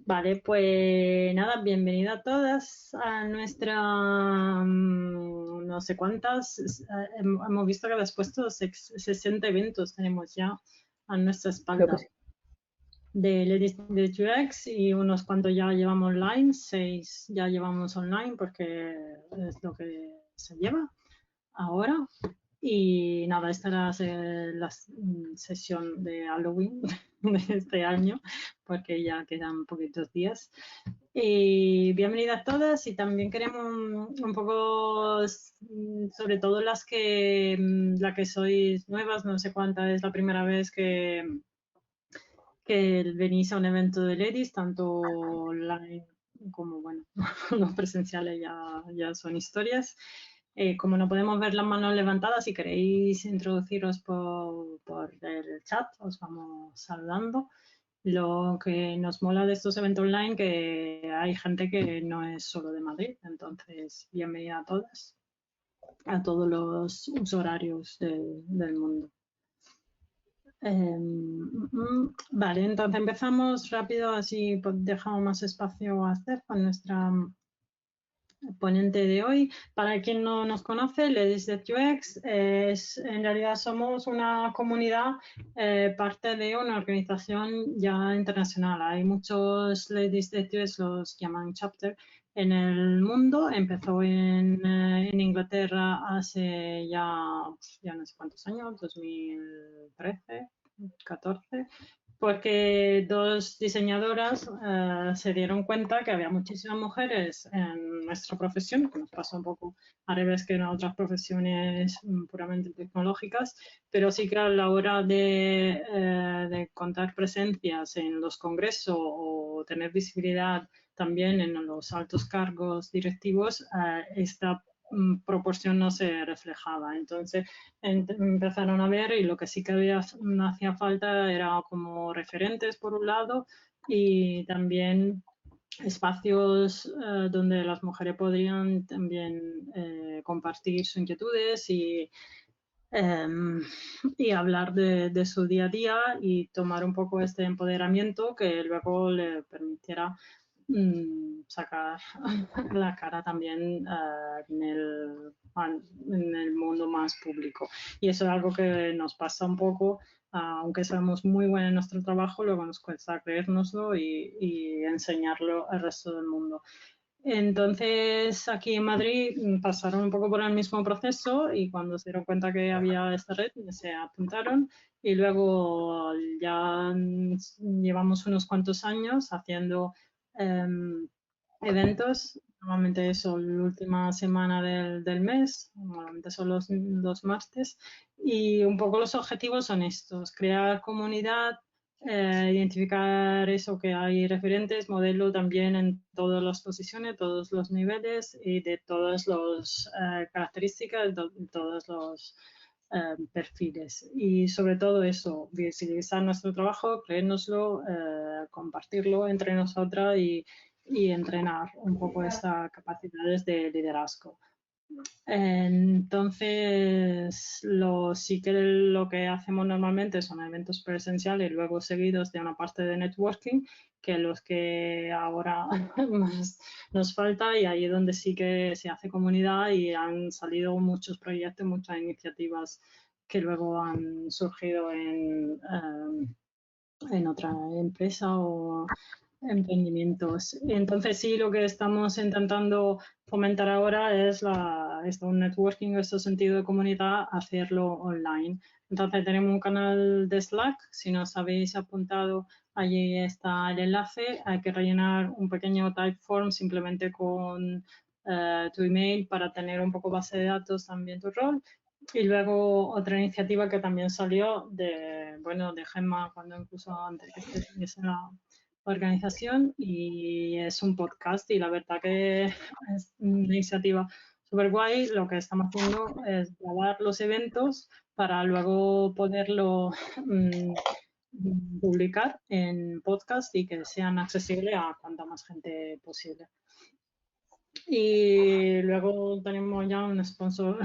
Vale, pues nada, bienvenida a todas a nuestra, no sé cuántas, hemos visto que has puesto 60 eventos tenemos ya a nuestra Creo que espalda sí. de Ladies de UX y unos cuantos ya llevamos online, 6 ya llevamos online porque es lo que se lleva ahora. Y nada, esta era la sesión de Halloween de este año, porque ya quedan poquitos días. Y bienvenidas todas y también queremos un poco, sobre todo la que sois nuevas, no sé cuánta es la primera vez que venís a un evento de Ladies, tanto online como, bueno, los presenciales ya son historias. Como no podemos ver las manos levantadas, si queréis introduciros por el chat, os vamos saludando. Lo que nos mola de estos eventos online que hay gente que no es solo de Madrid, entonces bienvenida a todas, a todos los horarios del mundo. Vale, entonces empezamos rápido, así dejamos más espacio a Steph, con nuestra ponente de hoy. Para quien no nos conoce, Ladies That UX en realidad somos una comunidad, parte de una organización ya internacional. Hay muchos Ladies That UX, los llaman chapter, en el mundo. Empezó en Inglaterra hace ya no sé cuántos años, 2013, 14, porque dos diseñadoras se dieron cuenta que había muchísimas mujeres en nuestra profesión, que nos pasa un poco al revés que en otras profesiones puramente tecnológicas, pero sí que a la hora de contar presencias en los congresos o tener visibilidad también en los altos cargos directivos, esta proporción no se reflejaba. Entonces, empezaron a ver y lo que sí que hacía falta era como referentes por un lado y también espacios donde las mujeres podrían también compartir sus inquietudes eh, y hablar de su día a día y tomar un poco este empoderamiento que luego le permitiera sacar la cara también en el mundo más público. Y eso es algo que nos pasa un poco, aunque somos muy buenos en nuestro trabajo, luego nos cuesta creérnoslo y enseñarlo al resto del mundo. Entonces, aquí en Madrid pasaron un poco por el mismo proceso y cuando se dieron cuenta que había esta red, se apuntaron y luego ya llevamos unos cuantos años haciendo em, eventos. Normalmente son la última semana del mes, normalmente son los martes, y un poco los objetivos son estos: crear comunidad, identificar eso, que hay referentes, modelo también en todas las posiciones, todos los niveles y de todas las características, de todos los perfiles. Y sobre todo eso, visibilizar nuestro trabajo, creérnoslo, compartirlo entre nosotras y entrenar un poco estas capacidades de liderazgo. Entonces, sí que lo que hacemos normalmente son eventos presenciales, luego seguidos de una parte de networking, que los que ahora más nos falta, y ahí es donde sí que se hace comunidad y han salido muchos proyectos, muchas iniciativas que luego han surgido en otra empresa o emprendimientos. Entonces sí, lo que estamos intentando fomentar ahora es un networking, este sentido de comunidad, hacerlo online. Entonces tenemos un canal de Slack, si no os habéis apuntado, allí está el enlace. Hay que rellenar un pequeño typeform simplemente con tu email para tener un poco base de datos, también tu rol. Y luego otra iniciativa que también salió de Gemma, cuando incluso antes que estuviese en la organización, y es un podcast, y la verdad que es una iniciativa súper guay. Lo que estamos haciendo es grabar los eventos para luego poderlo publicar en podcast y que sean accesibles a cuanta más gente posible. Y luego tenemos ya un sponsor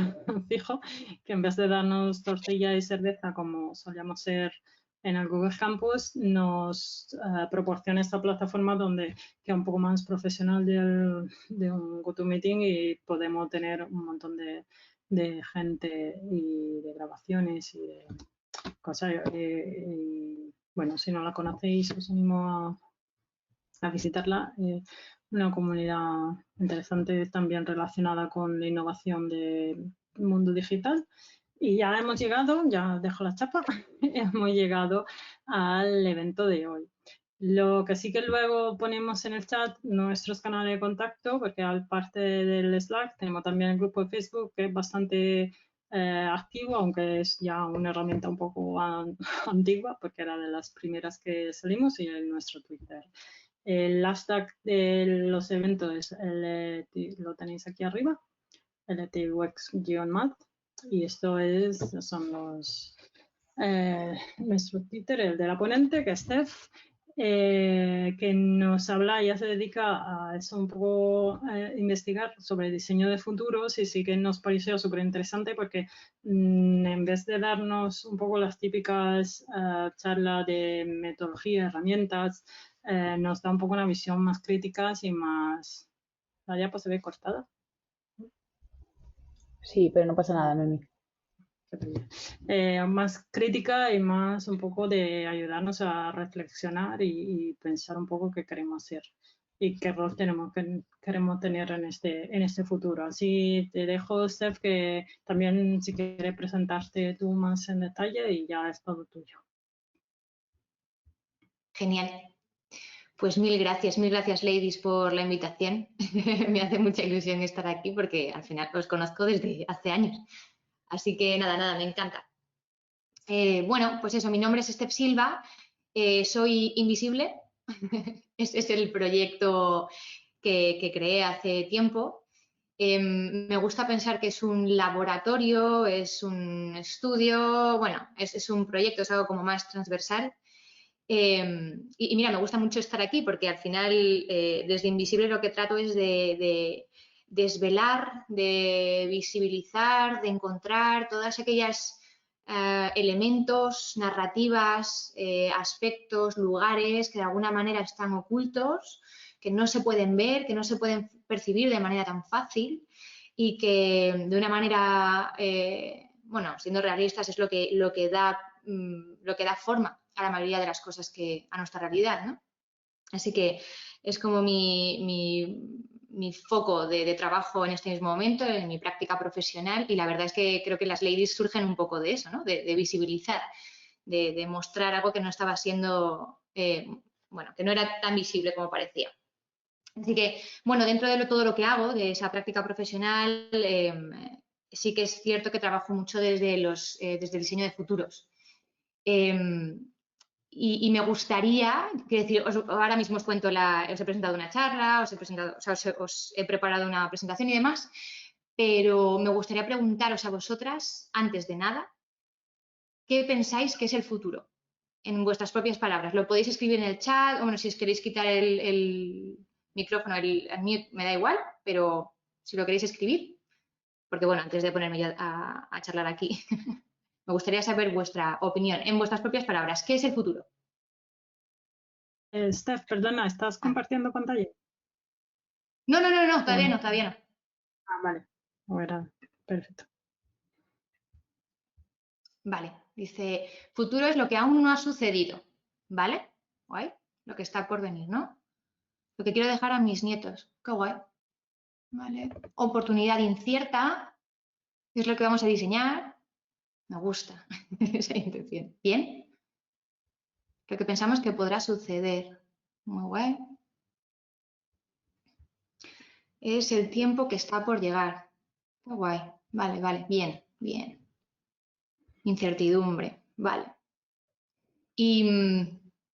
fijo que, en vez de darnos tortilla y cerveza como solíamos ser en el Google Campus nos proporciona esta plataforma donde queda un poco más profesional de un GoToMeeting y podemos tener un montón de gente y de grabaciones y de cosas. Y, bueno, si no la conocéis, os animo a visitarla. Una comunidad interesante también relacionada con la innovación del mundo digital. Y ya hemos llegado, ya dejo la chapa, hemos llegado al evento de hoy. Lo que sí que luego ponemos en el chat nuestros canales de contacto, porque al parte del Slack tenemos también el grupo de Facebook que es bastante activo, aunque es ya una herramienta un poco antigua, porque era de las primeras que salimos, y en nuestro Twitter. El hashtag de los eventos lo tenéis aquí arriba, LTUX-Math, y esto son nuestro Twitter, el de la ponente, que es Steph, que nos habla, ya se dedica a eso un poco, investigar sobre diseño de futuros, y sí que nos pareció súper interesante porque en vez de darnos un poco las típicas charlas de metodología, herramientas, nos da un poco una visión más crítica y más... La diapo se ve cortada. Sí, pero no pasa nada, Memi. Más crítica y más un poco de ayudarnos a reflexionar y pensar un poco qué queremos hacer y qué rol queremos tener en este futuro. Así te dejo, Steph, que también si quieres presentarte tú más en detalle, y ya es todo tuyo. Genial. Pues mil gracias, ladies, por la invitación. Me hace mucha ilusión estar aquí porque al final os conozco desde hace años. Así que nada, me encanta. Bueno, pues eso, mi nombre es Steph Silva, soy Invisible. Este es el proyecto que creé hace tiempo. Me gusta pensar que es un laboratorio, es un estudio, bueno, es un proyecto, es algo como más transversal. Y mira, me gusta mucho estar aquí porque al final desde Invisible lo que trato es de desvelar, de visibilizar, de encontrar todas aquellas elementos, narrativas, aspectos, lugares que de alguna manera están ocultos, que no se pueden ver, que no se pueden percibir de manera tan fácil y que de una manera, bueno, siendo realistas, es lo que da forma a la mayoría de las cosas a nuestra realidad, ¿no? Así que es como mi foco de trabajo en este mismo momento, en mi práctica profesional, y la verdad es que creo que las ladies surgen un poco de eso, ¿no? De visibilizar, de mostrar algo que no estaba siendo, bueno, que no era tan visible como parecía. Así que, bueno, dentro de todo lo que hago, de esa práctica profesional, sí que es cierto que trabajo mucho desde el diseño de futuros. Y me gustaría, quiero decir, ahora mismo os cuento, os he presentado una charla, os he preparado una presentación y demás, pero me gustaría preguntaros a vosotras, antes de nada, ¿qué pensáis que es el futuro? En vuestras propias palabras. Lo podéis escribir en el chat, o bueno, si os queréis quitar el micrófono, el mute, me da igual, pero si lo queréis escribir, porque bueno, antes de ponerme ya a charlar aquí, me gustaría saber vuestra opinión en vuestras propias palabras. ¿Qué es el futuro? Steph, perdona, ¿estás compartiendo pantalla? No, todavía no. Ah, vale. Bueno, perfecto. Vale, dice, futuro es lo que aún no ha sucedido, ¿vale? Guay, lo que está por venir, ¿no? Lo que quiero dejar a mis nietos, qué guay. Vale, oportunidad incierta, es lo que vamos a diseñar. Me gusta esa intención. Bien. Lo que pensamos que podrá suceder. Muy guay. Es el tiempo que está por llegar. Qué guay. Vale. Bien. Incertidumbre. Vale. Y,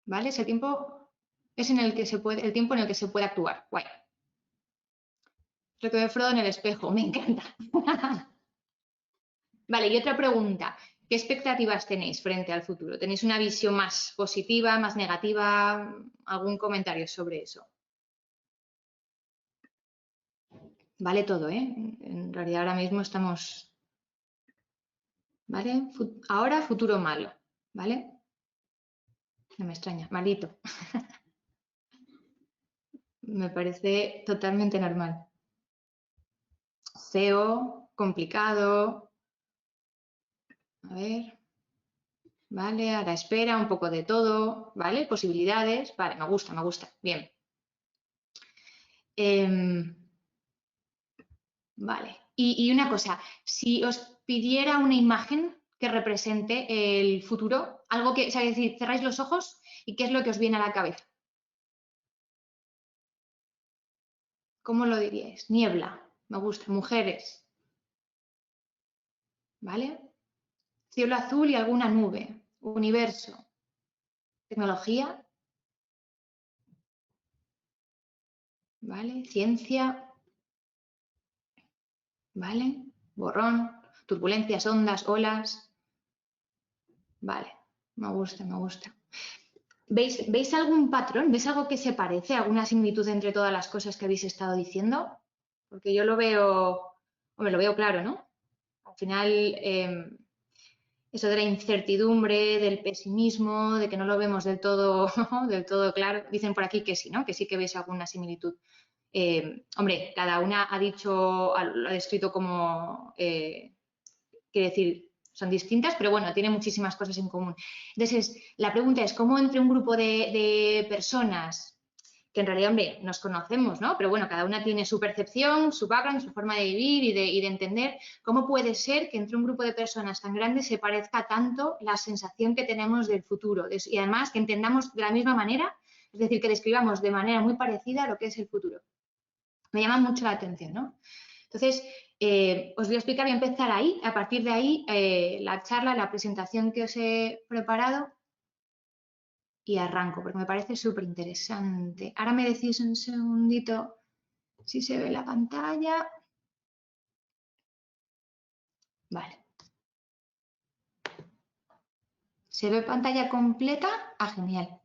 ¿vale? Ese tiempo es el tiempo en el que se puede actuar. Guay. Lo que ve Frodo en el espejo. Me encanta. Vale, y otra pregunta. ¿Qué expectativas tenéis frente al futuro? ¿Tenéis una visión más positiva, más negativa? ¿Algún comentario sobre eso? Vale todo, ¿eh? En realidad ahora mismo estamos... ¿Vale? Ahora futuro malo, ¿vale? No me extraña, malito. Me parece totalmente normal. Feo, complicado. A ver. Vale, a la espera, un poco de todo. ¿Vale? Posibilidades. Vale, me gusta, me gusta. Bien. Vale. Y una cosa, si os pidiera una imagen que represente el futuro, algo que, o sea, es decir, cerráis los ojos y qué es lo que os viene a la cabeza. ¿Cómo lo diríais? Niebla, me gusta, mujeres, ¿vale? Cielo azul y alguna nube, universo, tecnología, ¿vale? Ciencia, ¿vale? Borrón, turbulencias, ondas, olas, vale, me gusta, me gusta. ¿Veis algún patrón? ¿Veis algo que se parece? ¿Alguna similitud entre todas las cosas que habéis estado diciendo? Porque yo lo veo, hombre, lo veo claro, ¿no? Al final, eso de la incertidumbre, del pesimismo, de que no lo vemos del todo, del todo claro. Dicen por aquí que sí, ¿no? Que sí que veis alguna similitud. Hombre, cada una ha dicho, lo ha descrito como, quiere decir, son distintas, pero bueno, tienen muchísimas cosas en común. Entonces, la pregunta es, ¿cómo entre un grupo de personas que en realidad, hombre, nos conocemos, ¿no? Pero bueno, cada una tiene su percepción, su background, su forma de vivir y de entender, ¿cómo puede ser que entre un grupo de personas tan grandes se parezca tanto la sensación que tenemos del futuro? Y además que entendamos de la misma manera, es decir, que describamos de manera muy parecida lo que es el futuro. Me llama mucho la atención, ¿no? Entonces, os voy a explicar, voy a empezar ahí, a partir de ahí, la charla, la presentación que os he preparado y arranco, porque me parece súper interesante. Ahora me decís un segundito si se ve la pantalla. Vale. ¿Se ve pantalla completa? Ah, genial.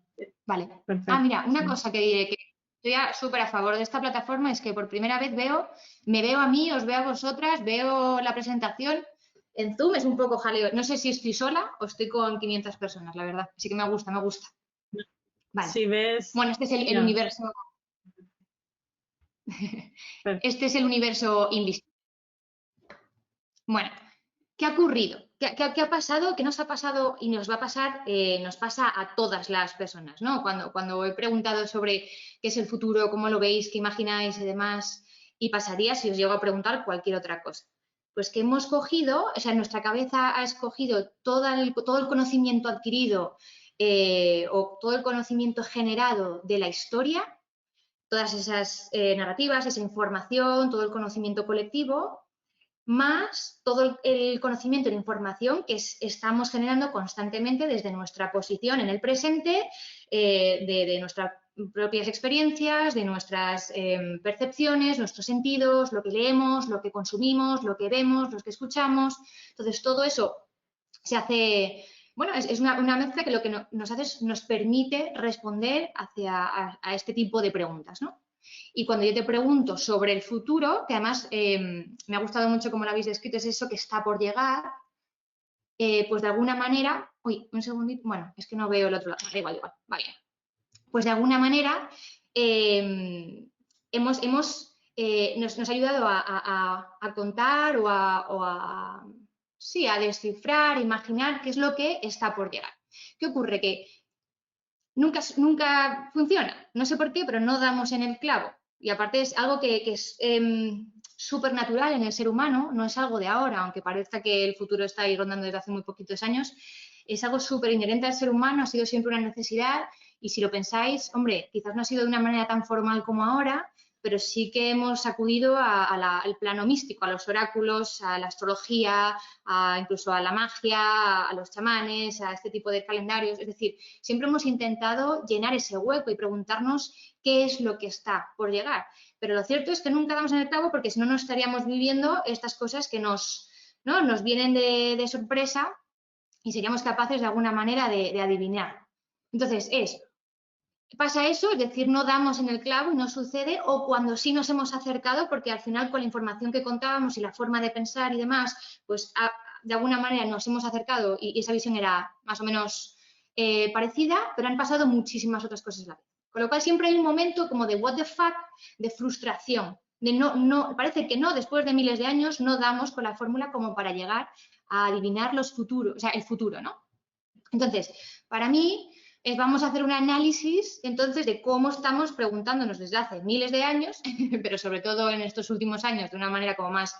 Vale. Perfecto. Ah, mira, una cosa que diré que estoy súper a favor de esta plataforma es que por primera vez me veo a mí, os veo a vosotras, veo la presentación. En Zoom es un poco jaleo. No sé si estoy sola o estoy con 500 personas, la verdad. Así que me gusta, me gusta. Vale. Si ves... Bueno, este es el universo. Este es el universo invisible. Bueno, ¿qué ha ocurrido? ¿Qué ha pasado? ¿Qué nos ha pasado y nos va a pasar? Nos pasa a todas las personas, ¿no? Cuando he preguntado sobre qué es el futuro, cómo lo veis, qué imagináis y demás, y pasaría si os llego a preguntar cualquier otra cosa. Pues que hemos cogido, o sea, nuestra cabeza ha escogido todo el conocimiento adquirido o todo el conocimiento generado de la historia, todas esas narrativas, esa información, todo el conocimiento colectivo, más todo el conocimiento y la información que estamos generando constantemente desde nuestra posición en el presente, de nuestras propias experiencias, de nuestras percepciones, nuestros sentidos, lo que leemos, lo que consumimos, lo que vemos, lo que escuchamos. Entonces, todo eso se hace, bueno, es una mezcla que lo que nos hace es nos permite responder a este tipo de preguntas, ¿no? Y cuando yo te pregunto sobre el futuro, que además me ha gustado mucho como lo habéis descrito, es eso que está por llegar, pues de alguna manera, uy, un segundito, bueno, es que no veo el otro lado, igual, vale. Pues de alguna manera nos ha ayudado a contar sí, a descifrar, imaginar qué es lo que está por llegar. ¿Qué ocurre? Que nunca funciona, no sé por qué, pero no damos en el clavo. Y aparte es algo que es súper natural en el ser humano, no es algo de ahora, aunque parezca que el futuro está ahí rondando desde hace muy poquitos años, es algo súper inherente al ser humano, ha sido siempre una necesidad y si lo pensáis, hombre, quizás no ha sido de una manera tan formal como ahora, pero sí que hemos acudido al plano místico, a los oráculos, a la astrología, incluso a la magia, a los chamanes, a este tipo de calendarios. Es decir, siempre hemos intentado llenar ese hueco y preguntarnos qué es lo que está por llegar. Pero lo cierto es que nunca damos en el clavo porque si no, no estaríamos viviendo estas cosas que nos vienen de sorpresa y seríamos capaces de alguna manera de adivinar. Entonces, pasa eso, es decir, no damos en el clavo y no sucede, o cuando sí nos hemos acercado, porque al final con la información que contábamos y la forma de pensar y demás, pues de alguna manera nos hemos acercado y esa visión era más o menos parecida, pero han pasado muchísimas otras cosas a la vez. Con lo cual siempre hay un momento como de what the fuck, de frustración, de parece que no, después de miles de años no damos con la fórmula como para llegar a adivinar los futuros, o sea, el futuro, ¿no? Entonces, para mí, vamos a hacer un análisis entonces de cómo estamos preguntándonos desde hace miles de años, pero sobre todo en estos últimos años de una manera como más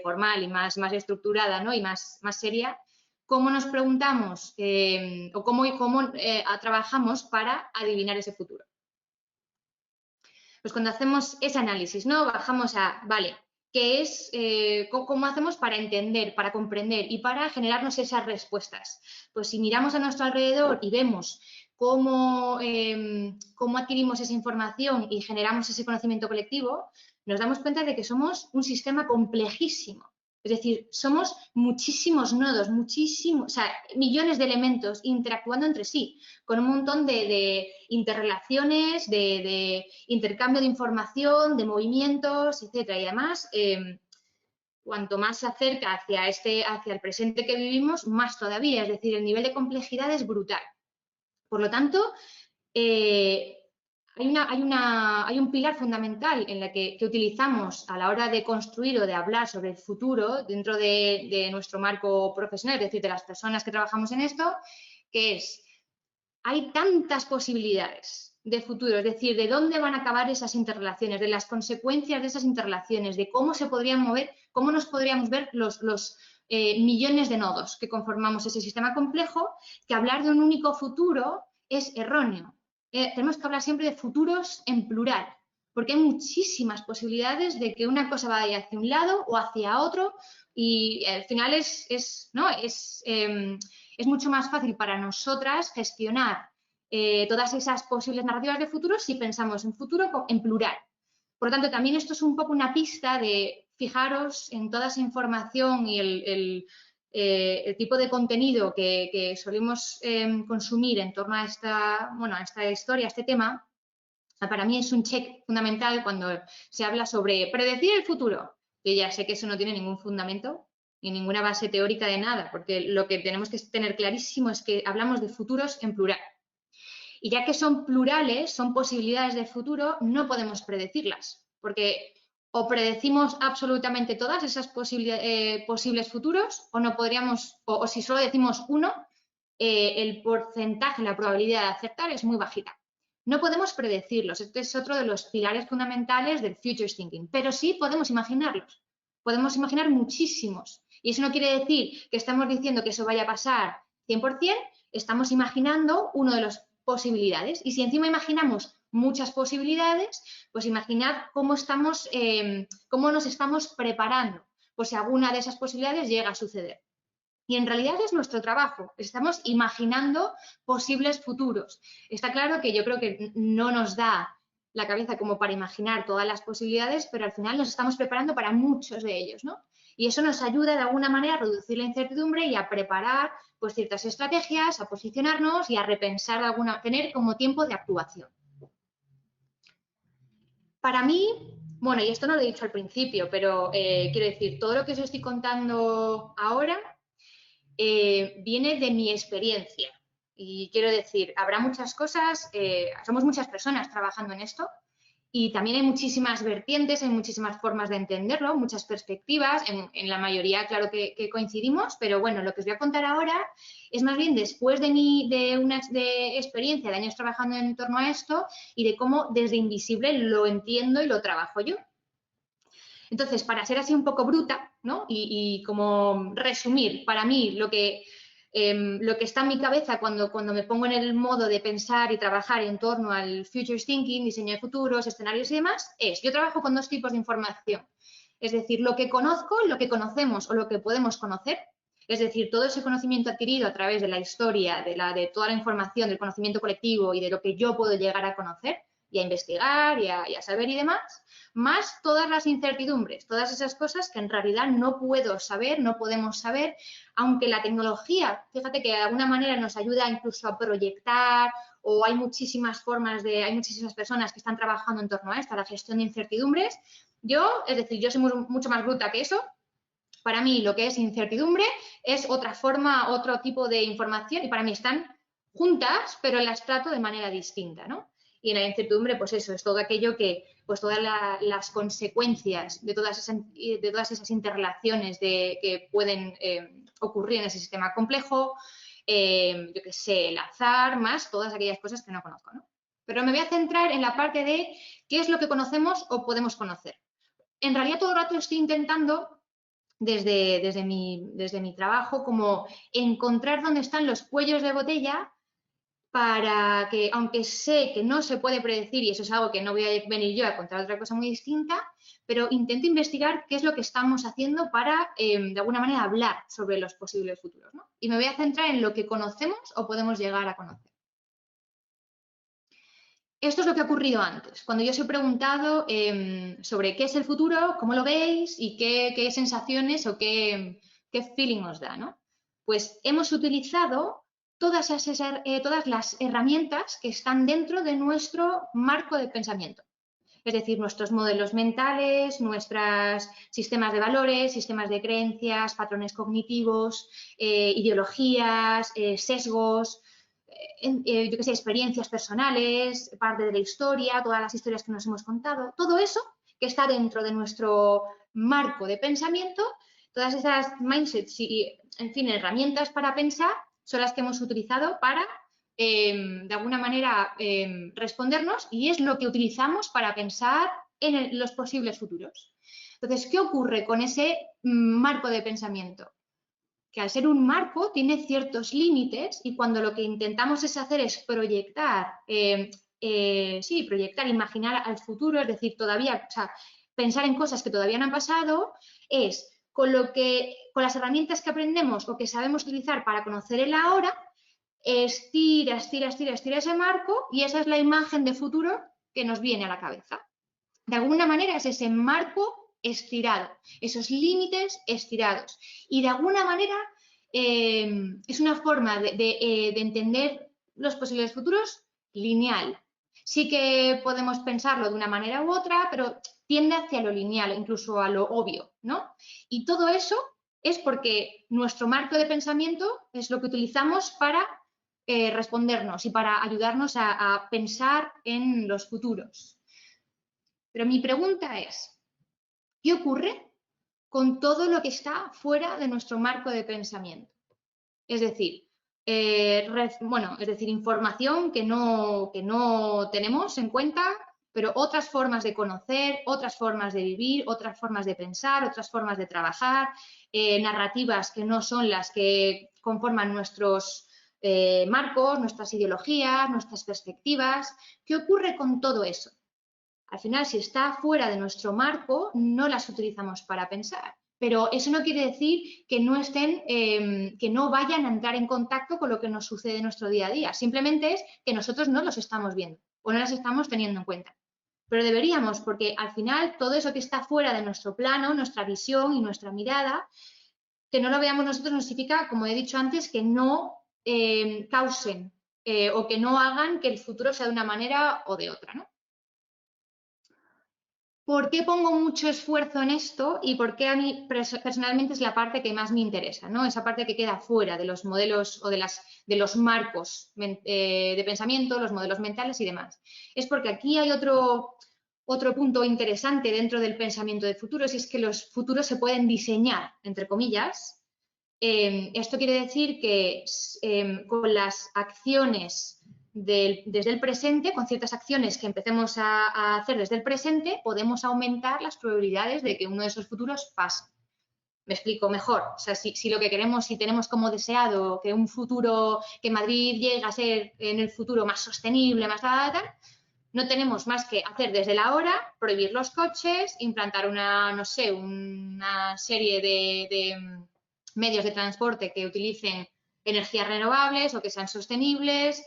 formal y más estructurada, ¿no? Y más seria, cómo nos preguntamos o cómo trabajamos para adivinar ese futuro. Pues cuando hacemos ese análisis, ¿no? Bajamos a, vale, ¿qué es, cómo hacemos para entender, para comprender y para generarnos esas respuestas? Pues si miramos a nuestro alrededor y vemos cómo adquirimos esa información y generamos ese conocimiento colectivo, nos damos cuenta de que somos un sistema complejísimo. Es decir, somos muchísimos nodos, o sea, millones de elementos interactuando entre sí, con un montón de interrelaciones, de intercambio de información, de movimientos, etcétera. Y además, cuanto más se acerca hacia el presente que vivimos, más todavía. Es decir, el nivel de complejidad es brutal. Por lo tanto, hay un pilar fundamental en la que utilizamos a la hora de construir o de hablar sobre el futuro dentro de nuestro marco profesional, es decir, de las personas que trabajamos en esto, que es, hay tantas posibilidades de futuro, es decir, de dónde van a acabar esas interrelaciones, de las consecuencias de esas interrelaciones, de cómo se podrían mover, cómo nos podríamos ver los millones de nodos que conformamos ese sistema complejo, que hablar de un único futuro es erróneo. Tenemos que hablar siempre de futuros en plural, porque hay muchísimas posibilidades de que una cosa vaya hacia un lado o hacia otro y al final es mucho más fácil para nosotras gestionar todas esas posibles narrativas de futuro si pensamos en futuro en plural. Por lo tanto, también esto es un poco una pista de fijaros en toda esa información y el tipo de contenido que solemos consumir en torno a esta historia, a este tema. Para mí es un check fundamental cuando se habla sobre predecir el futuro. Yo ya sé que eso no tiene ningún fundamento ni ninguna base teórica de nada, porque lo que tenemos que tener clarísimo es que hablamos de futuros en plural. Y ya que son plurales, son posibilidades de futuro, no podemos predecirlas, porque o predecimos absolutamente todas esas posibles futuros, o no podríamos, o si solo decimos uno, el porcentaje, la probabilidad de acertar es muy bajita. No podemos predecirlos, este es otro de los pilares fundamentales del Futures Thinking, pero sí podemos imaginarlos. Podemos imaginar muchísimos. Y eso no quiere decir que estamos diciendo que eso vaya a pasar 100%, estamos imaginando uno de los posibilidades. Y si encima imaginamos muchas posibilidades, pues imaginad cómo nos estamos preparando por si alguna de esas posibilidades llega a suceder. Y en realidad es nuestro trabajo, estamos imaginando posibles futuros. Está claro que yo creo que no nos da la cabeza como para imaginar todas las posibilidades, pero al final nos estamos preparando para muchos de ellos, ¿no? Y eso nos ayuda de alguna manera a reducir la incertidumbre y a preparar pues ciertas estrategias, a posicionarnos y a repensar tener como tiempo de actuación. Para mí, bueno, y esto no lo he dicho al principio, pero quiero decir, todo lo que os estoy contando ahora viene de mi experiencia. Y quiero decir, habrá muchas cosas, somos muchas personas trabajando en esto y también hay muchísimas vertientes, hay muchísimas formas de entenderlo, muchas perspectivas, en la mayoría claro que coincidimos, pero bueno, lo que os voy a contar ahora es más bien después de una experiencia de años trabajando en torno a esto y de cómo desde invisible lo entiendo y lo trabajo yo. Entonces, para ser así un poco bruta, ¿no? Y como resumir, para mí lo que está en mi cabeza cuando me pongo en el modo de pensar y trabajar en torno al Futures Thinking, diseño de futuros, escenarios y demás, yo trabajo con dos tipos de información. Es decir, lo que conozco, lo que conocemos o lo que podemos conocer. Es decir, todo ese conocimiento adquirido a través de la historia, de toda la información, del conocimiento colectivo y de lo que yo puedo llegar a conocer y a investigar y a saber y demás, más todas las incertidumbres, todas esas cosas que en realidad no puedo saber, no podemos saber, aunque la tecnología, fíjate que de alguna manera nos ayuda incluso a proyectar o hay muchísimas personas que están trabajando en torno a esto, a la gestión de incertidumbres. Es decir, yo soy mucho más bruta que eso. Para mí lo que es incertidumbre es otra forma, otro tipo de información y para mí están juntas, pero las trato de manera distinta, ¿no? Y en la incertidumbre, pues eso, es todo aquello que, pues todas las consecuencias de todas esas interrelaciones que pueden ocurrir en ese sistema complejo, yo qué sé, el azar, más todas aquellas cosas que no conozco, ¿no? Pero me voy a centrar en la parte de qué es lo que conocemos o podemos conocer. En realidad todo el rato estoy intentando, desde mi trabajo, como encontrar dónde están los cuellos de botella para que, aunque sé que no se puede predecir, y eso es algo que no voy a venir yo a contar otra cosa muy distinta, pero intento investigar qué es lo que estamos haciendo para, de alguna manera, hablar sobre los posibles futuros, ¿no? Y me voy a centrar en lo que conocemos o podemos llegar a conocer. Esto es lo que ha ocurrido antes. Cuando yo os he preguntado sobre qué es el futuro, cómo lo veis y qué sensaciones o qué feeling os da, ¿no? Pues hemos utilizado todas las herramientas que están dentro de nuestro marco de pensamiento. Es decir, nuestros modelos mentales, nuestros sistemas de valores, sistemas de creencias, patrones cognitivos, ideologías, sesgos, yo qué sé, experiencias personales, parte de la historia, todas las historias que nos hemos contado, todo eso que está dentro de nuestro marco de pensamiento, todas esas mindsets y, en fin, herramientas para pensar son las que hemos utilizado para, de alguna manera, respondernos, y es lo que utilizamos para pensar en los posibles futuros. Entonces, ¿qué ocurre con ese marco de pensamiento? Que al ser un marco tiene ciertos límites, y cuando lo que intentamos es hacer es proyectar, proyectar, imaginar al futuro, es decir, todavía, o sea, pensar en cosas que todavía no han pasado, es con las herramientas que aprendemos o que sabemos utilizar para conocer el ahora, estira ese marco, y esa es la imagen de futuro que nos viene a la cabeza. De alguna manera es ese marco estirado, esos límites estirados. Y de alguna manera es una forma de entender los posibles futuros lineal. Sí que podemos pensarlo de una manera u otra, pero tiende hacia lo lineal, incluso a lo obvio, ¿no? Y todo eso es porque nuestro marco de pensamiento es lo que utilizamos para respondernos y para ayudarnos a pensar en los futuros. Pero mi pregunta es, ¿qué ocurre con todo lo que está fuera de nuestro marco de pensamiento? Es decir, información que no tenemos en cuenta, pero otras formas de conocer, otras formas de vivir, otras formas de pensar, otras formas de trabajar, narrativas que no son las que conforman nuestros marcos, nuestras ideologías, nuestras perspectivas. ¿Qué ocurre con todo eso? Al final, si está fuera de nuestro marco, no las utilizamos para pensar. Pero eso no quiere decir que no vayan a entrar en contacto con lo que nos sucede en nuestro día a día. Simplemente es que nosotros no los estamos viendo o no las estamos teniendo en cuenta. Pero deberíamos, porque al final todo eso que está fuera de nuestro plano, nuestra visión y nuestra mirada, que no lo veamos nosotros no significa, como he dicho antes, que no causen o que no hagan que el futuro sea de una manera o de otra, ¿no? ¿Por qué pongo mucho esfuerzo en esto y por qué a mí personalmente es la parte que más me interesa, ¿no? Esa parte que queda fuera de los modelos o de los marcos de pensamiento, los modelos mentales y demás? Es porque aquí hay otro punto interesante dentro del pensamiento de futuros, y es que los futuros se pueden diseñar, entre comillas. Esto quiere decir que con las acciones desde el presente, con ciertas acciones que empecemos a hacer desde el presente, podemos aumentar las probabilidades de que uno de esos futuros pase. Me explico mejor. O sea, si lo que queremos, si tenemos como deseado que un futuro, que Madrid llegue a ser en el futuro más sostenible, más tal, no tenemos más que hacer desde la hora, prohibir los coches, implantar una serie de medios de transporte que utilicen energías renovables o que sean sostenibles,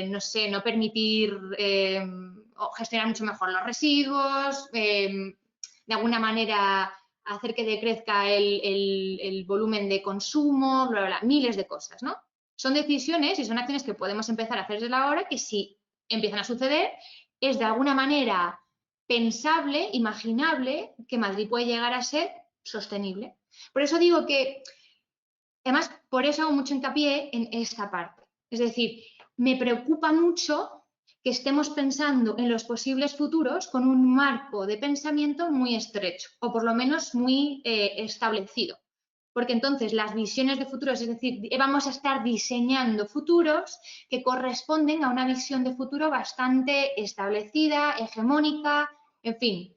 no permitir o gestionar mucho mejor los residuos, de alguna manera hacer que decrezca el volumen de consumo, bla, bla, bla, miles de cosas, ¿no? Son decisiones y son acciones que podemos empezar a hacer desde la hora, que si empiezan a suceder, es de alguna manera pensable, imaginable, que Madrid puede llegar a ser sostenible. Por eso digo que, además, por eso hago mucho hincapié en esta parte. Es decir, me preocupa mucho que estemos pensando en los posibles futuros con un marco de pensamiento muy estrecho, o por lo menos muy establecido. Porque entonces las visiones de futuros, es decir, vamos a estar diseñando futuros que corresponden a una visión de futuro bastante establecida, hegemónica, en fin.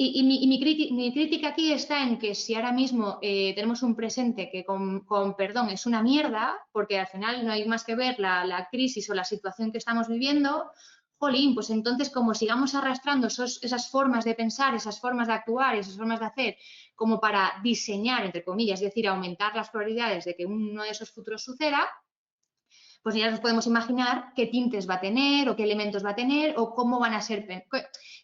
Y mi crítica aquí está en que si ahora mismo tenemos un presente que con perdón es una mierda, porque al final no hay más que ver la crisis o la situación que estamos viviendo, jolín, pues entonces como sigamos arrastrando esas formas de pensar, esas formas de actuar, esas formas de hacer, como para diseñar, entre comillas, es decir, aumentar las probabilidades de que uno de esos futuros suceda, pues ya nos podemos imaginar qué tintes va a tener o qué elementos va a tener o cómo van a ser,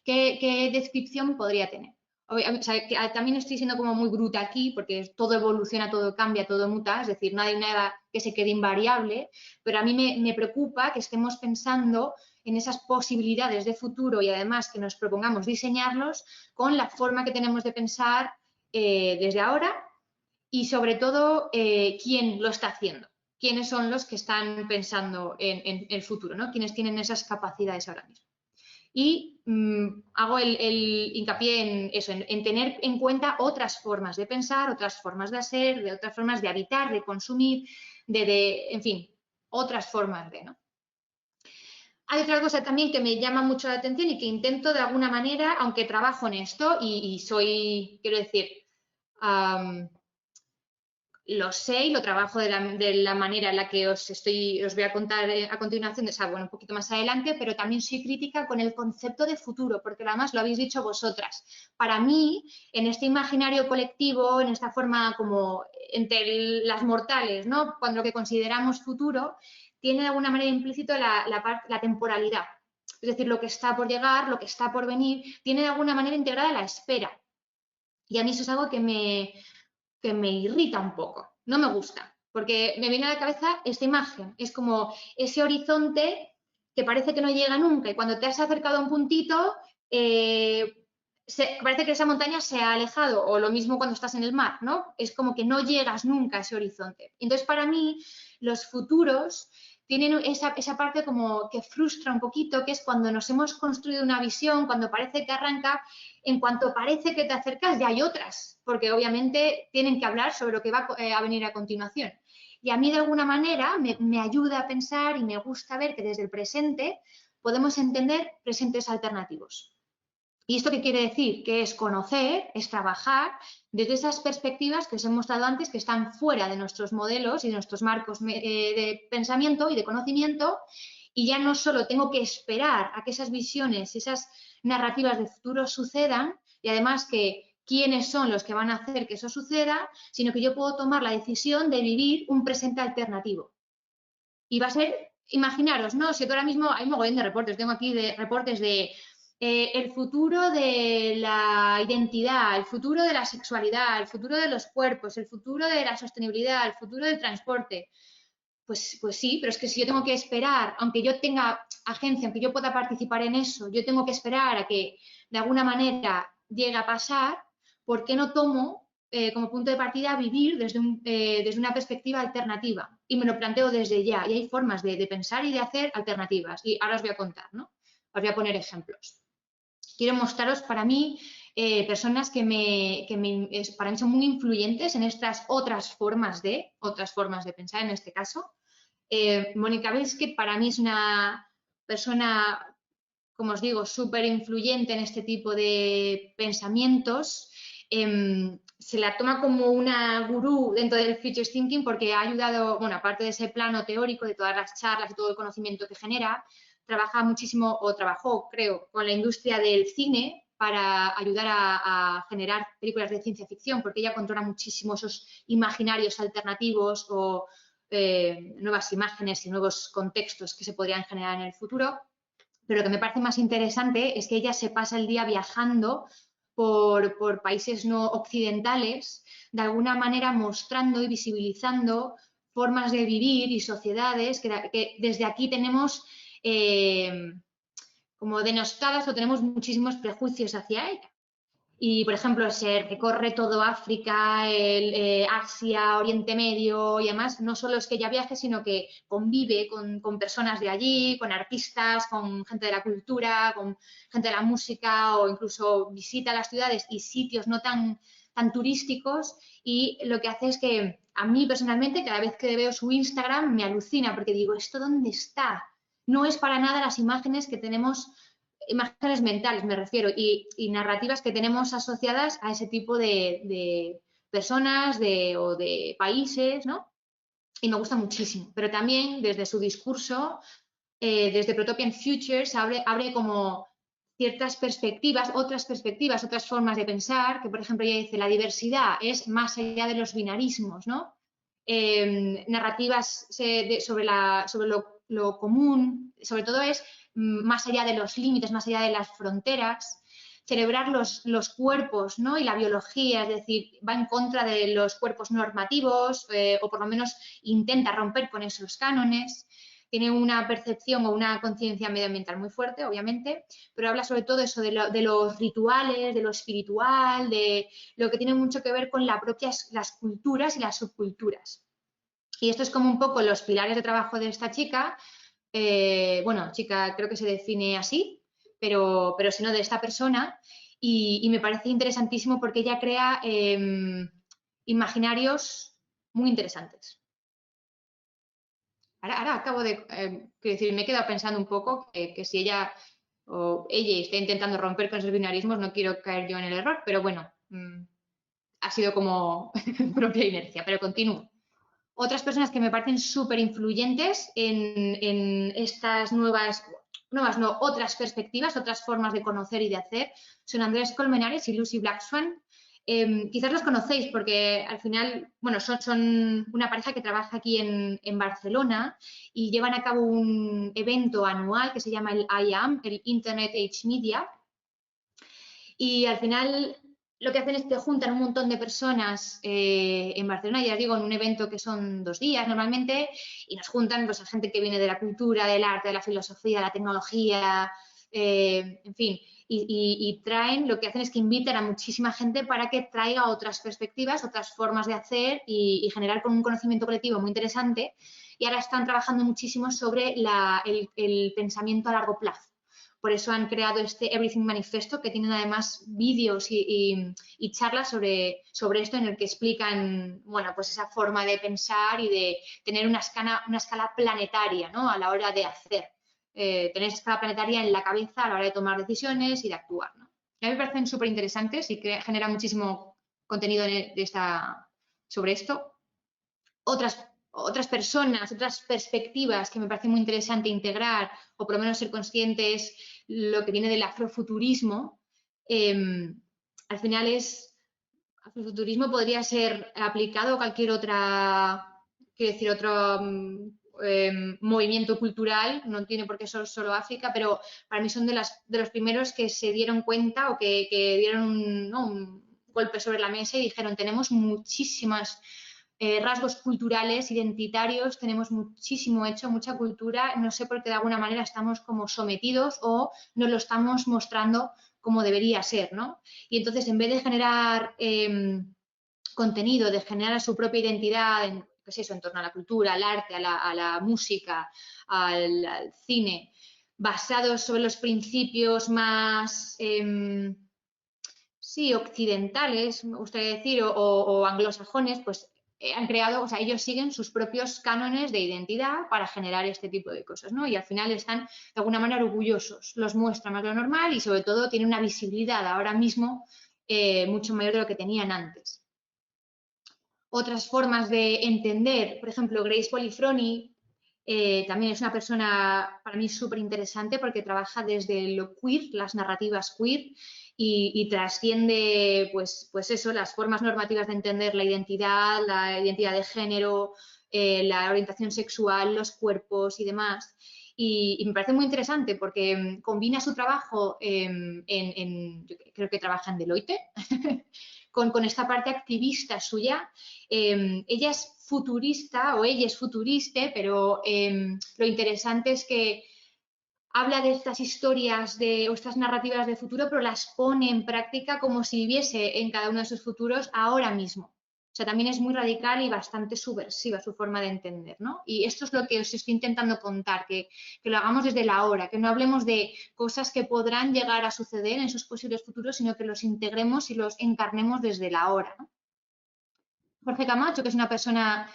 qué descripción podría tener. O sea, que también estoy siendo como muy bruta aquí porque todo evoluciona, todo cambia, todo muta, es decir, no hay nada que se quede invariable, pero a mí me preocupa que estemos pensando en esas posibilidades de futuro y además que nos propongamos diseñarlos con la forma que tenemos de pensar desde ahora y sobre todo quién lo está haciendo. Quiénes son los que están pensando en el futuro, ¿no? Quiénes tienen esas capacidades ahora mismo. Y hago el hincapié en eso, en tener en cuenta otras formas de pensar, otras formas de hacer, de otras formas de habitar, de consumir, en fin, otras formas de, ¿no? Hay otra cosa también que me llama mucho la atención y que intento de alguna manera, aunque trabajo en esto y soy, quiero decir, lo sé y lo trabajo de la manera en la que os voy a contar a continuación, o sea, bueno, un poquito más adelante, pero también soy crítica con el concepto de futuro, porque además lo habéis dicho vosotras. Para mí, en este imaginario colectivo, en esta forma como entre las mortales, ¿no? Cuando lo que consideramos futuro, tiene de alguna manera implícito la temporalidad. Es decir, lo que está por llegar, lo que está por venir, tiene de alguna manera integrada la espera. Y a mí eso es algo que me irrita un poco, no me gusta, porque me viene a la cabeza esta imagen, es como ese horizonte que parece que no llega nunca y cuando te has acercado a un puntito, parece que esa montaña se ha alejado, o lo mismo cuando estás en el mar, ¿no? Es como que no llegas nunca a ese horizonte. Entonces, para mí, los futuros tienen esa parte como que frustra un poquito, que es cuando nos hemos construido una visión, cuando parece que arranca, en cuanto parece que te acercas ya hay otras, porque obviamente tienen que hablar sobre lo que va a venir a continuación. Y a mí de alguna manera me ayuda a pensar y me gusta ver que desde el presente podemos entender presentes alternativos. ¿Y esto qué quiere decir? Que es conocer, es trabajar desde esas perspectivas que os he mostrado antes, que están fuera de nuestros modelos y de nuestros marcos de pensamiento y de conocimiento, y ya no solo tengo que esperar a que esas visiones, esas narrativas de futuro sucedan, y además que quiénes son los que van a hacer que eso suceda, sino que yo puedo tomar la decisión de vivir un presente alternativo. Y va a ser, imaginaros, ¿no? Si ahora mismo hay un mogollón de reportes, tengo aquí reportes de el futuro de la identidad, el futuro de la sexualidad, el futuro de los cuerpos, el futuro de la sostenibilidad, el futuro del transporte. Pues sí, pero es que si yo tengo que esperar, aunque yo tenga agencia, aunque yo pueda participar en eso, yo tengo que esperar a que de alguna manera llegue a pasar, ¿por qué no tomo como punto de partida vivir desde una perspectiva alternativa? Y me lo planteo desde ya. Y hay formas de pensar y de hacer alternativas. Y ahora os voy a contar, ¿no? Os voy a poner ejemplos. Quiero mostraros para mí personas que para mí son muy influyentes en estas otras formas de pensar en este caso. Mónica Belsky para mí es una persona, como os digo, súper influyente en este tipo de pensamientos. Se la toma como una gurú dentro del Future Thinking porque ha ayudado, bueno, aparte de ese plano teórico, de todas las charlas y todo el conocimiento que genera, trabaja muchísimo, o trabajó, creo, con la industria del cine para ayudar a generar películas de ciencia ficción, porque ella controla muchísimo esos imaginarios alternativos o nuevas imágenes y nuevos contextos que se podrían generar en el futuro. Pero lo que me parece más interesante es que ella se pasa el día viajando por países no occidentales, de alguna manera mostrando y visibilizando formas de vivir y sociedades que desde aquí tenemos como denostadas o tenemos muchísimos prejuicios hacia ella. Y, por ejemplo, se recorre todo África, Asia, Oriente Medio y demás. No solo es que ella viaje, sino que convive con personas de allí, con artistas, con gente de la cultura, con gente de la música, o incluso visita las ciudades y sitios no tan turísticos. Y lo que hace es que a mí personalmente, cada vez que veo su Instagram, me alucina, porque digo, ¿esto dónde está? No es para nada las imágenes que tenemos, imágenes mentales me refiero, y narrativas que tenemos asociadas a ese tipo de personas o de países, ¿no? Y me gusta muchísimo. Pero también desde su discurso, desde Protopian Futures, abre como ciertas perspectivas, otras formas de pensar, que por ejemplo ella dice, la diversidad es más allá de los binarismos, ¿no? Narrativas sobre lo común, sobre todo es más allá de los límites, más allá de las fronteras, celebrar los cuerpos, ¿no? Y la biología, es decir, va en contra de los cuerpos normativos, o por lo menos intenta romper con esos cánones. Tiene una percepción o una conciencia medioambiental muy fuerte, obviamente, pero habla sobre todo eso de los rituales, de lo espiritual, de lo que tiene mucho que ver con las culturas y las subculturas. Y esto es como un poco los pilares de trabajo de esta chica. Bueno, chica creo que se define así, pero si no de esta persona. Y me parece interesantísimo porque ella crea imaginarios muy interesantes. Ahora acabo de, quiero decir, me he quedado pensando un poco que si ella está intentando romper con esos binarismos, no quiero caer yo en el error, pero bueno, ha sido como propia inercia, pero continúo. Otras personas que me parecen súper influyentes en estas otras perspectivas, otras formas de conocer y de hacer, son Andrés Colmenares y Lucy Black Swan. Quizás los conocéis porque al final, bueno, son una pareja que trabaja aquí en Barcelona y llevan a cabo un evento anual que se llama el IAM, el Internet Age Media. Y al final lo que hacen es que juntan un montón de personas en Barcelona, ya os digo, en un evento que son 2 días normalmente, y nos juntan pues a gente que viene de la cultura, del arte, de la filosofía, de la tecnología, en fin, y traen, lo que hacen es que invitan a muchísima gente para que traiga otras perspectivas, otras formas de hacer y generar con un conocimiento colectivo muy interesante. Y ahora están trabajando muchísimo sobre el pensamiento a largo plazo. Por eso han creado este Everything Manifesto, que tienen además vídeos y charlas sobre esto, en el que explican, bueno, pues esa forma de pensar y de tener una escala planetaria, ¿no? A la hora de hacer. Tener esa escala planetaria en la cabeza a la hora de tomar decisiones y de actuar, ¿no? A mí me parecen súper interesantes y que generan muchísimo contenido sobre esto. Otras personas, otras perspectivas que me parece muy interesante integrar, o por lo menos ser conscientes, lo que viene del afrofuturismo. Al final afrofuturismo podría ser aplicado a cualquier otro movimiento cultural, no tiene por qué ser solo África, pero para mí son de los primeros que se dieron cuenta o que dieron un golpe sobre la mesa y dijeron, tenemos muchísimas rasgos culturales, identitarios, tenemos muchísimo hecho, mucha cultura, no sé por qué de alguna manera estamos como sometidos o no lo estamos mostrando como debería ser, ¿no? Y entonces, en vez de generar contenido, de generar su propia identidad, pues eso, en torno a la cultura, al arte, a la música, al cine, basados sobre los principios más occidentales, me gustaría decir, o anglosajones, pues han creado, o sea, ellos siguen sus propios cánones de identidad para generar este tipo de cosas, ¿no? Y al final están de alguna manera orgullosos, los muestran más de lo normal y sobre todo tienen una visibilidad ahora mismo mucho mayor de lo que tenían antes. Otras formas de entender, por ejemplo, Grace Polifroni también es una persona para mí súper interesante porque trabaja desde lo queer, las narrativas queer, y trasciende, pues eso, las formas normativas de entender la identidad de género, la orientación sexual, los cuerpos y demás. Y me parece muy interesante porque combina su trabajo yo creo que trabaja en Deloitte, con esta parte activista suya. Ella es futurista, o ella es futurista, pero lo interesante es que habla de estas historias o estas narrativas de futuro, pero las pone en práctica como si viviese en cada uno de sus futuros ahora mismo. O sea, también es muy radical y bastante subversiva su forma de entender, ¿no? Y esto es lo que os estoy intentando contar, que lo hagamos desde la hora, que no hablemos de cosas que podrán llegar a suceder en esos posibles futuros, sino que los integremos y los encarnemos desde la hora, ¿no? Jorge Camacho, que es una persona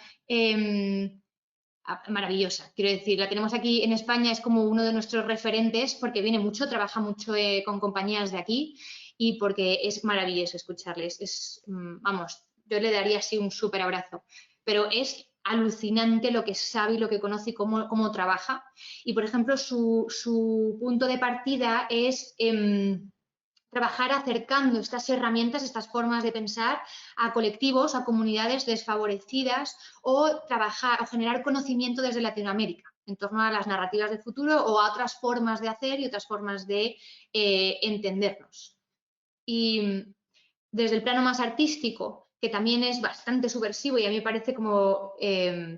maravillosa, quiero decir, la tenemos aquí en España, es como uno de nuestros referentes porque viene mucho, trabaja mucho con compañías de aquí y porque es maravilloso escucharles. Vamos, yo le daría así un súper abrazo, pero es alucinante lo que sabe y lo que conoce y cómo trabaja. Y, por ejemplo, su punto de partida es trabajar acercando estas herramientas, estas formas de pensar a colectivos, a comunidades desfavorecidas o trabajar o generar conocimiento desde Latinoamérica en torno a las narrativas del futuro o a otras formas de hacer y otras formas de entendernos. Y desde el plano más artístico, que también es bastante subversivo y a mí me parece como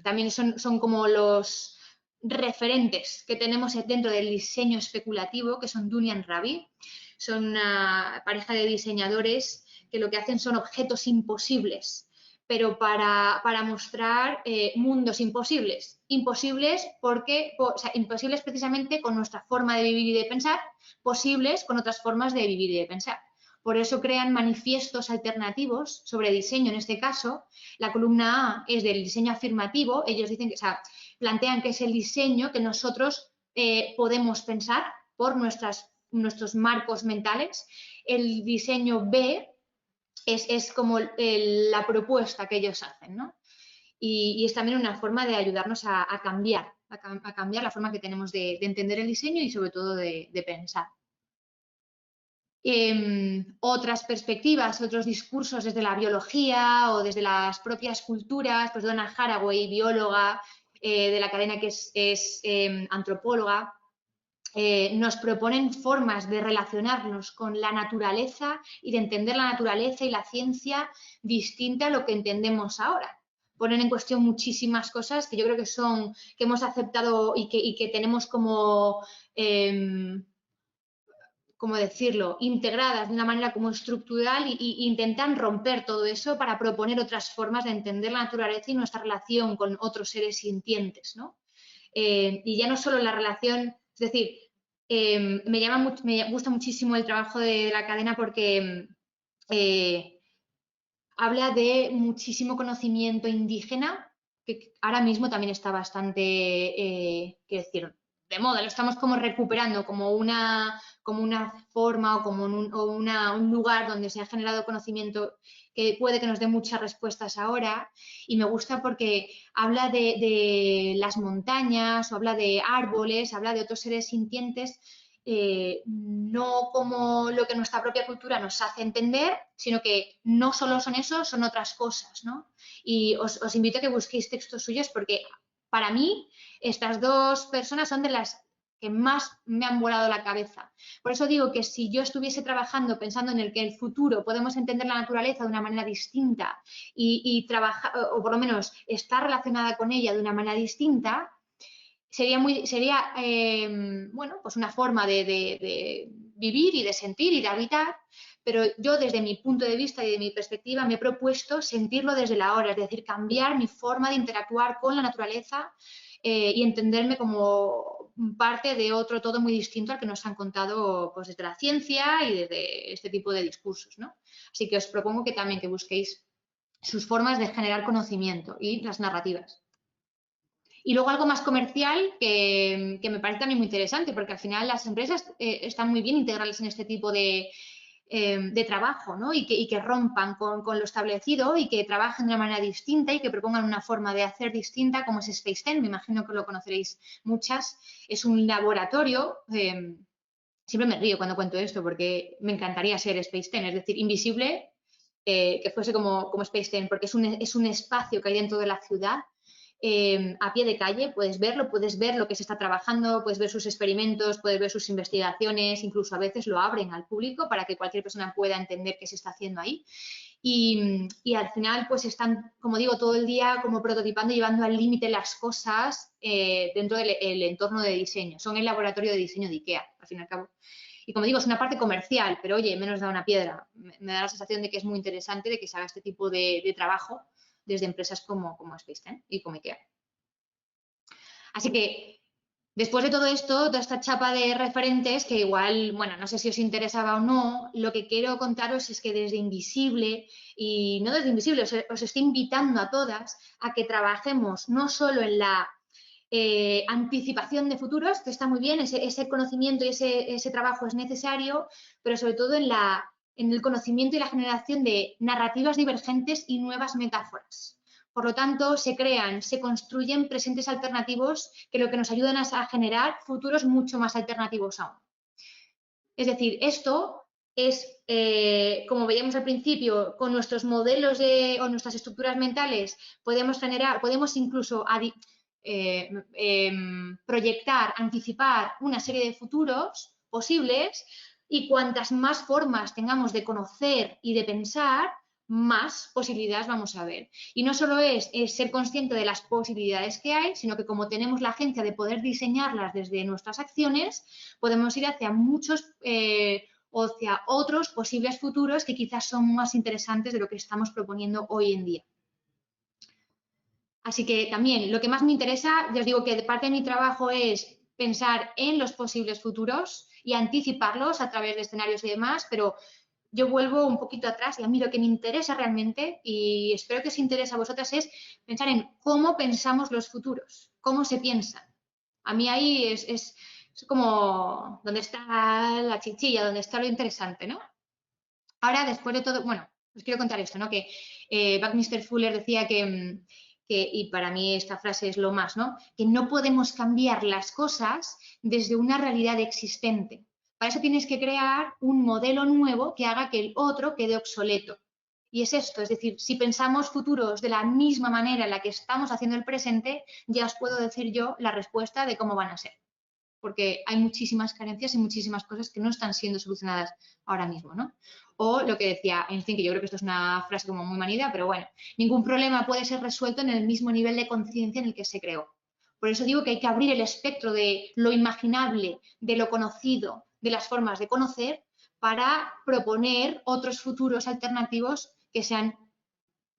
también son como los referentes que tenemos dentro del diseño especulativo, que son Dunyan Ravi. Son una pareja de diseñadores que lo que hacen son objetos imposibles, pero para mostrar mundos imposibles. Imposibles porque, o sea, imposibles precisamente con nuestra forma de vivir y de pensar, posibles con otras formas de vivir y de pensar. Por eso crean manifiestos alternativos sobre diseño, en este caso. La columna A es del diseño afirmativo. Ellos dicen que, o sea, plantean que es el diseño que nosotros podemos pensar por nuestros marcos mentales. El diseño B es como la propuesta que ellos hacen, ¿no? Y es también una forma de ayudarnos a cambiar la forma que tenemos de entender el diseño y sobre todo de pensar. Otras perspectivas, otros discursos desde la biología o desde las propias culturas, pues Donna Haraway, bióloga de la cadena que es antropóloga, nos proponen formas de relacionarnos con la naturaleza y de entender la naturaleza y la ciencia distinta a lo que entendemos ahora. Ponen en cuestión muchísimas cosas que yo creo que hemos aceptado y que tenemos como ¿cómo decirlo?, integradas de una manera como estructural y intentan romper todo eso para proponer otras formas de entender la naturaleza y nuestra relación con otros seres sintientes, ¿no? Y ya no solo la relación, es decir, me gusta muchísimo el trabajo de la cadena porque habla de muchísimo conocimiento indígena, que ahora mismo también está bastante, quiero decir, de moda, lo estamos como recuperando como una forma o como un lugar donde se ha generado conocimiento que puede que nos dé muchas respuestas ahora, y me gusta porque habla de las montañas o habla de árboles, habla de otros seres sintientes, no como lo que nuestra propia cultura nos hace entender, sino que no solo son eso, son otras cosas, ¿no? Y os invito a que busquéis textos suyos porque para mí estas dos personas son de las que más me han volado la cabeza. Por eso digo que si yo estuviese trabajando pensando en el que en el futuro podemos entender la naturaleza de una manera distinta y trabajar, o por lo menos estar relacionada con ella de una manera distinta, sería bueno, pues una forma de vivir y de sentir y de habitar, pero yo desde mi punto de vista y de mi perspectiva me he propuesto sentirlo desde la hora, es decir, cambiar mi forma de interactuar con la naturaleza y entenderme como parte de otro todo muy distinto al que nos han contado pues, desde la ciencia y desde este tipo de discursos, ¿no? Así que os propongo que también que busquéis sus formas de generar conocimiento y las narrativas. Y luego algo más comercial que me parece también muy interesante, porque al final las empresas están muy bien integrarlas en este tipo de trabajo, ¿no? Y que rompan con lo establecido y que trabajen de una manera distinta y que propongan una forma de hacer distinta, como es Space 10, me imagino que lo conoceréis muchas. Es un laboratorio, siempre me río cuando cuento esto porque me encantaría ser Space 10, es decir, invisible, que fuese como Space 10, porque es un espacio que hay dentro de la ciudad a pie de calle, puedes ver lo que se está trabajando, puedes ver sus experimentos, puedes ver sus investigaciones, incluso a veces lo abren al público para que cualquier persona pueda entender qué se está haciendo ahí. Y al final, pues están, como digo, todo el día como prototipando y llevando al límite las cosas dentro del entorno de diseño. Son el laboratorio de diseño de IKEA, al fin y al cabo. Y como digo, es una parte comercial, pero oye, menos da una piedra. Me da la sensación de que es muy interesante de que se haga este tipo de trabajo desde empresas como Space10 y como IKEA. Así que, después de todo esto, toda esta chapa de referentes, que igual, bueno, no sé si os interesaba o no, lo que quiero contaros es que desde Invisible, y no desde Invisible, os estoy invitando a todas a que trabajemos no solo en la anticipación de futuros, que está muy bien, ese conocimiento y ese trabajo es necesario, pero sobre todo en el conocimiento y la generación de narrativas divergentes y nuevas metáforas. Por lo tanto, se construyen presentes alternativos que lo que nos ayudan es a generar futuros mucho más alternativos aún. Es decir, esto es, como veíamos al principio, con nuestros modelos o nuestras estructuras mentales, podemos incluso proyectar, anticipar una serie de futuros posibles, y cuantas más formas tengamos de conocer y de pensar, más posibilidades vamos a ver. Y no solo es ser consciente de las posibilidades que hay, sino que como tenemos la agencia de poder diseñarlas desde nuestras acciones, podemos ir hacia muchos o hacia otros posibles futuros que quizás son más interesantes de lo que estamos proponiendo hoy en día. Así que también lo que más me interesa, ya os digo que parte de mi trabajo es pensar en los posibles futuros y anticiparlos a través de escenarios y demás, pero yo vuelvo un poquito atrás y a mí lo que me interesa realmente, y espero que os interese a vosotras, es pensar en cómo pensamos los futuros, cómo se piensan. A mí ahí es como donde está la chichilla, donde está lo interesante, ¿no? Ahora, después de todo, bueno, os quiero contar esto, ¿no? Que Buckminster Fuller decía que, y para mí esta frase es lo más, ¿no? Que no podemos cambiar las cosas desde una realidad existente. Para eso tienes que crear un modelo nuevo que haga que el otro quede obsoleto. Y es esto, es decir, si pensamos futuros de la misma manera en la que estamos haciendo el presente, ya os puedo decir yo la respuesta de cómo van a ser. Porque hay muchísimas carencias y muchísimas cosas que no están siendo solucionadas ahora mismo, ¿no? O lo que decía Einstein, que yo creo que esto es una frase como muy manida, pero bueno, ningún problema puede ser resuelto en el mismo nivel de conciencia en el que se creó. Por eso digo que hay que abrir el espectro de lo imaginable, de lo conocido, de las formas de conocer, para proponer otros futuros alternativos que sean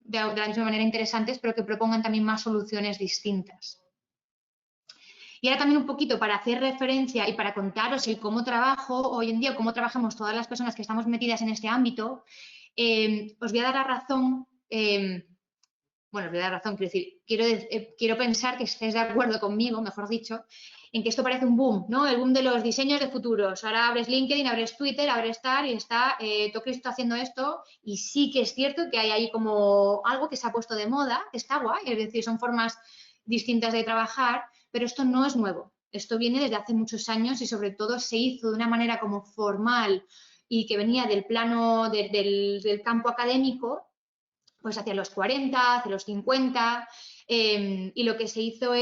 de la misma manera interesantes, pero que propongan también más soluciones distintas. Y ahora también un poquito para hacer referencia y para contaros el cómo trabajo hoy en día, cómo trabajamos todas las personas que estamos metidas en este ámbito, os voy a dar la razón, bueno, os voy a dar la razón, quiero decir, quiero pensar que estéis de acuerdo conmigo, mejor dicho, en que esto parece un boom, ¿no? El boom de los diseños de futuros. Ahora abres LinkedIn, abres Twitter, abres tal y está todo Cristo haciendo esto, y sí que es cierto que hay ahí como algo que se ha puesto de moda, que está guay, es decir, son formas distintas de trabajar, pero esto no es nuevo. Esto viene desde hace muchos años y sobre todo se hizo de una manera como formal y que venía del plano del campo académico, pues hacia los 40, hacia los 50, y lo que se hizo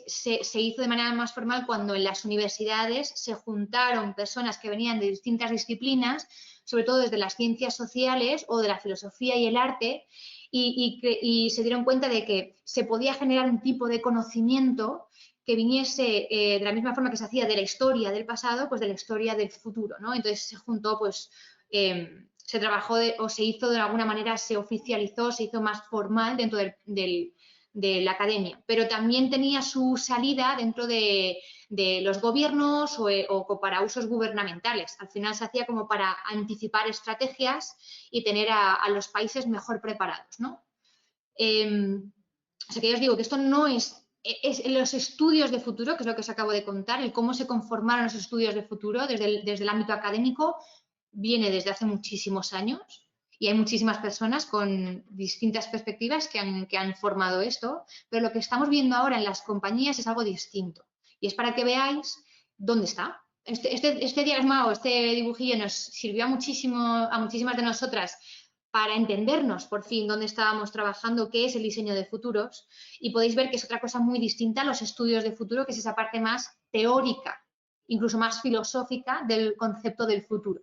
se hizo de manera más formal cuando en las universidades se juntaron personas que venían de distintas disciplinas, sobre todo desde las ciencias sociales o de la filosofía y el arte, y se dieron cuenta de que se podía generar un tipo de conocimiento que viniese de la misma forma que se hacía de la historia del pasado, pues de la historia del futuro, ¿no? Entonces se juntó, pues, se trabajó o se hizo de alguna manera, se oficializó, se hizo más formal dentro de la academia, pero también tenía su salida dentro de los gobiernos o para usos gubernamentales. Al final se hacía como para anticipar estrategias y tener a los países mejor preparados, ¿no? O sea que yo os digo que esto no es los estudios de futuro, que es lo que os acabo de contar, el cómo se conformaron los estudios de futuro desde el ámbito académico, viene desde hace muchísimos años y hay muchísimas personas con distintas perspectivas que han formado esto, pero lo que estamos viendo ahora en las compañías es algo distinto. Y es para que veáis dónde está. Este diagrama o este dibujillo nos sirvió a muchísimas de nosotras para entendernos por fin dónde estábamos trabajando, qué es el diseño de futuros, y podéis ver que es otra cosa muy distinta a los estudios de futuro, que es esa parte más teórica, incluso más filosófica del concepto del futuro.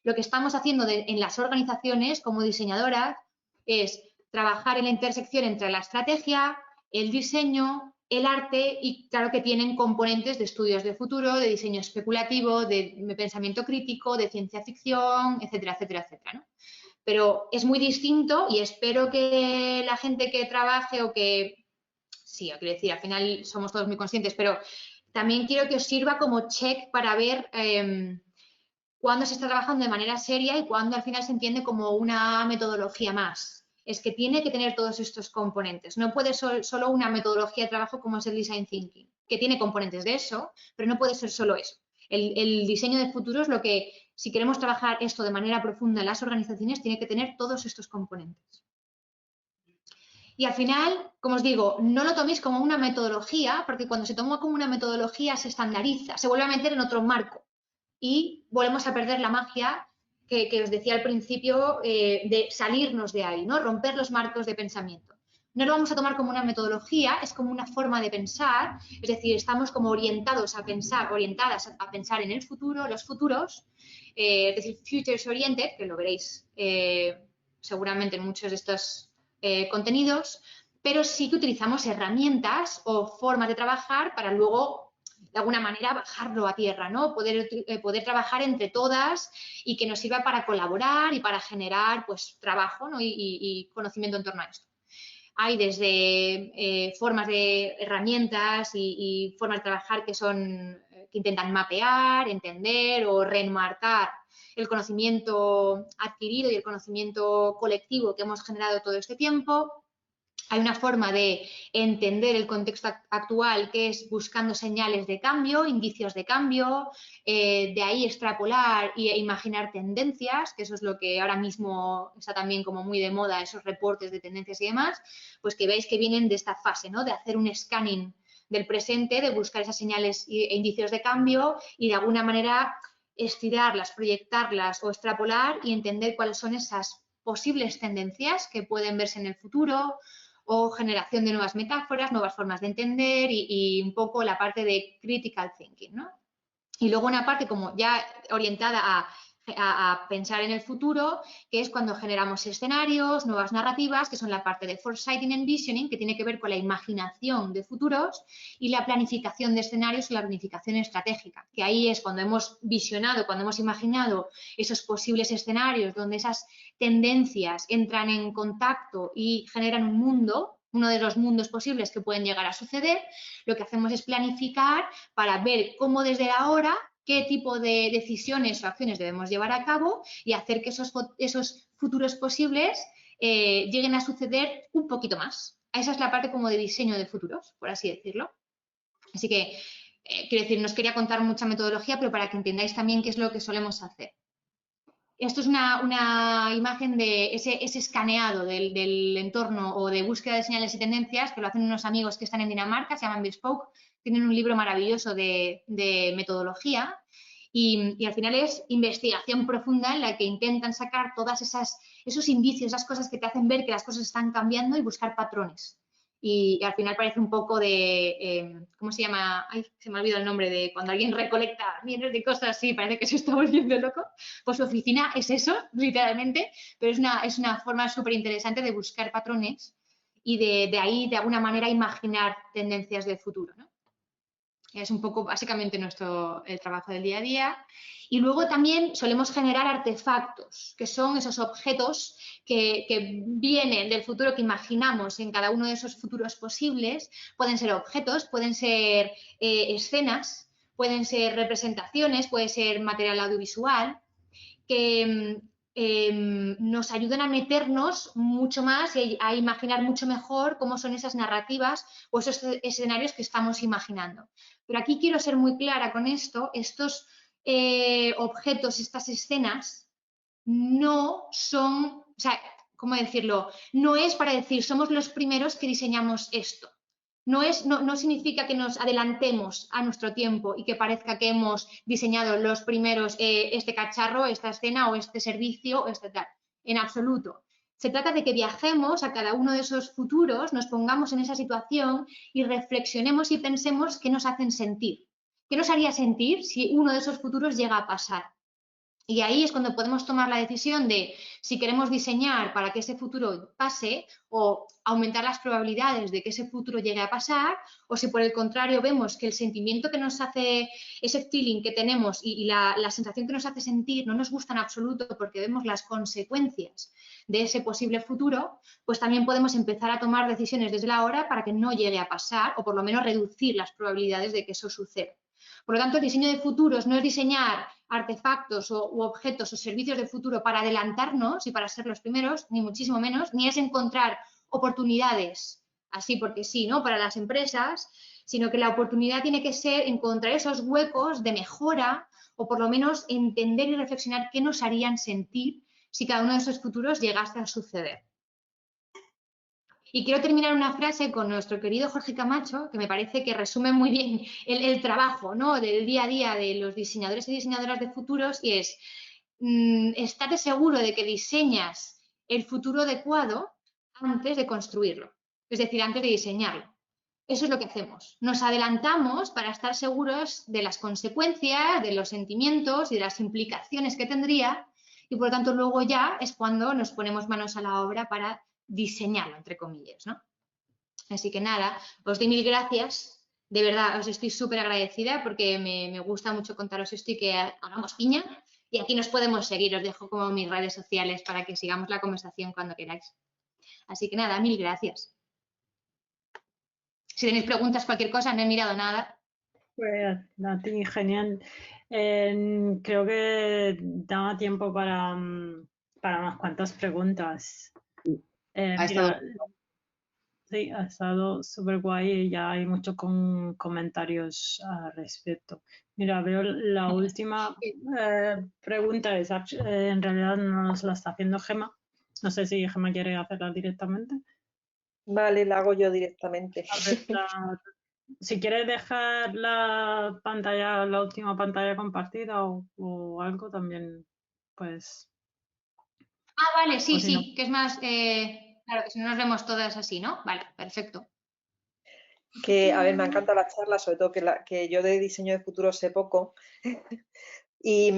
Lo que estamos haciendo en las organizaciones como diseñadoras es trabajar en la intersección entre la estrategia, el diseño, el arte, y claro que tienen componentes de estudios de futuro, de diseño especulativo, de pensamiento crítico, de ciencia ficción, etcétera, etcétera, etcétera, ¿no? Pero es muy distinto y espero que la gente que trabaje o que, sí, quiero decir, al final somos todos muy conscientes, pero también quiero que os sirva como check para ver cuándo se está trabajando de manera seria y cuándo al final se entiende como una metodología más. Es que tiene que tener todos estos componentes. No puede ser solo una metodología de trabajo como es el Design Thinking, que tiene componentes de eso, pero no puede ser solo eso. El diseño de futuro es lo que, si queremos trabajar esto de manera profunda en las organizaciones, tiene que tener todos estos componentes. Y al final, como os digo, no lo toméis como una metodología, porque cuando se toma como una metodología se estandariza, se vuelve a meter en otro marco y volvemos a perder la magia que os decía al principio, de salirnos de ahí, ¿no? Romper los marcos de pensamiento. No lo vamos a tomar como una metodología, es como una forma de pensar, es decir, estamos como orientadas a pensar en el futuro, los futuros, es decir, futures oriented, que lo veréis seguramente en muchos de estos contenidos, pero sí que utilizamos herramientas o formas de trabajar para luego, de alguna manera, bajarlo a tierra, ¿no? Poder trabajar entre todas y que nos sirva para colaborar y para generar, pues, trabajo, ¿no? y conocimiento en torno a esto. Hay desde formas de herramientas y formas de trabajar que intentan mapear, entender o reenmarcar el conocimiento adquirido y el conocimiento colectivo que hemos generado todo este tiempo. Hay una forma de entender el contexto actual que es buscando señales de cambio, indicios de cambio, de ahí extrapolar e imaginar tendencias, que eso es lo que ahora mismo está también como muy de moda, esos reportes de tendencias y demás, pues que veis que vienen de esta fase, ¿no? De hacer un scanning del presente, de buscar esas señales e indicios de cambio y de alguna manera estirarlas, proyectarlas o extrapolar y entender cuáles son esas posibles tendencias que pueden verse en el futuro, o generación de nuevas metáforas, nuevas formas de entender y un poco la parte de critical thinking, ¿no? Y luego una parte como ya orientada a pensar en el futuro, que es cuando generamos escenarios, nuevas narrativas, que son la parte de foresighting and visioning, que tiene que ver con la imaginación de futuros, y la planificación de escenarios y la planificación estratégica, que ahí es cuando hemos visionado, cuando hemos imaginado esos posibles escenarios donde esas tendencias entran en contacto y generan un mundo, uno de los mundos posibles que pueden llegar a suceder. Lo que hacemos es planificar para ver cómo desde ahora, qué tipo de decisiones o acciones debemos llevar a cabo y hacer que esos futuros posibles lleguen a suceder un poquito más. Esa es la parte como de diseño de futuros, por así decirlo. Así que, quiero decir, no os quería contar mucha metodología, pero para que entendáis también qué es lo que solemos hacer. Esto es una imagen de ese escaneado del entorno o de búsqueda de señales y tendencias, que lo hacen unos amigos que están en Dinamarca, se llaman Bespoke, tienen un libro maravilloso de metodología y al final es investigación profunda en la que intentan sacar todas esos indicios, esas cosas que te hacen ver que las cosas están cambiando y buscar patrones. Y al final parece un poco de, ¿cómo se llama? Ay, se me ha olvidado el nombre, de cuando alguien recolecta millones de cosas así, parece que se está volviendo loco. Pues su oficina es eso, literalmente, pero es una forma súper interesante de buscar patrones y de ahí, de alguna manera, imaginar tendencias del futuro, ¿no? Es un poco, básicamente, el trabajo del día a día. Y luego también solemos generar artefactos, que son esos objetos que vienen del futuro que imaginamos en cada uno de esos futuros posibles. Pueden ser objetos, pueden ser escenas, pueden ser representaciones, puede ser material audiovisual, que nos ayudan a meternos mucho más y a imaginar mucho mejor cómo son esas narrativas o esos escenarios que estamos imaginando. Pero aquí quiero ser muy clara con esto, estos objetos, estas escenas, no son, o sea, ¿cómo decirlo? No es para decir, somos los primeros que diseñamos esto. No significa que nos adelantemos a nuestro tiempo y que parezca que hemos diseñado los primeros este cacharro, esta escena o este servicio o este tal. En absoluto. Se trata de que viajemos a cada uno de esos futuros, nos pongamos en esa situación y reflexionemos y pensemos qué nos hacen sentir. ¿Qué nos haría sentir si uno de esos futuros llega a pasar? Y ahí es cuando podemos tomar la decisión de si queremos diseñar para que ese futuro pase o aumentar las probabilidades de que ese futuro llegue a pasar, o si por el contrario vemos que el sentimiento que nos hace, ese feeling que tenemos y la sensación que nos hace sentir no nos gusta en absoluto porque vemos las consecuencias de ese posible futuro, pues también podemos empezar a tomar decisiones desde la hora para que no llegue a pasar o por lo menos reducir las probabilidades de que eso suceda. Por lo tanto, el diseño de futuros no es diseñar artefactos u objetos o servicios de futuro para adelantarnos y para ser los primeros, ni muchísimo menos, ni es encontrar oportunidades así porque sí, ¿no? Para las empresas, sino que la oportunidad tiene que ser encontrar esos huecos de mejora o por lo menos entender y reflexionar qué nos harían sentir si cada uno de esos futuros llegase a suceder. Y quiero terminar una frase con nuestro querido Jorge Camacho, que me parece que resume muy bien el trabajo, ¿no?, del día a día de los diseñadores y diseñadoras de futuros, y es, estate seguro de que diseñas el futuro adecuado antes de construirlo, es decir, antes de diseñarlo. Eso es lo que hacemos. Nos adelantamos para estar seguros de las consecuencias, de los sentimientos y de las implicaciones que tendría, y por lo tanto luego ya es cuando nos ponemos manos a la obra para diseñarlo, entre comillas, ¿no? Así que nada, os doy mil gracias, de verdad, os estoy súper agradecida porque me gusta mucho contaros esto y que hagamos piña, y aquí nos podemos seguir, os dejo como mis redes sociales para que sigamos la conversación cuando queráis. Así que nada, mil gracias. Si tenéis preguntas, cualquier cosa, no he mirado nada. Pues a ti, genial. Creo que daba tiempo para unas cuantas preguntas. Ha estado... Sí, ha estado súper guay y ya hay muchos comentarios al respecto. Mira, veo la última pregunta, en realidad no nos la está haciendo Gemma. No sé si Gemma quiere hacerla directamente. Vale, la hago yo directamente. A ver, si quieres dejar la pantalla, la última pantalla compartida o algo también, pues. Ah, vale, sí, si no. sí, que es más, claro, que si no nos vemos todas así, ¿no? Vale, perfecto. Que, a ver, me encanta la charla, sobre todo que yo de diseño de futuro sé poco. Y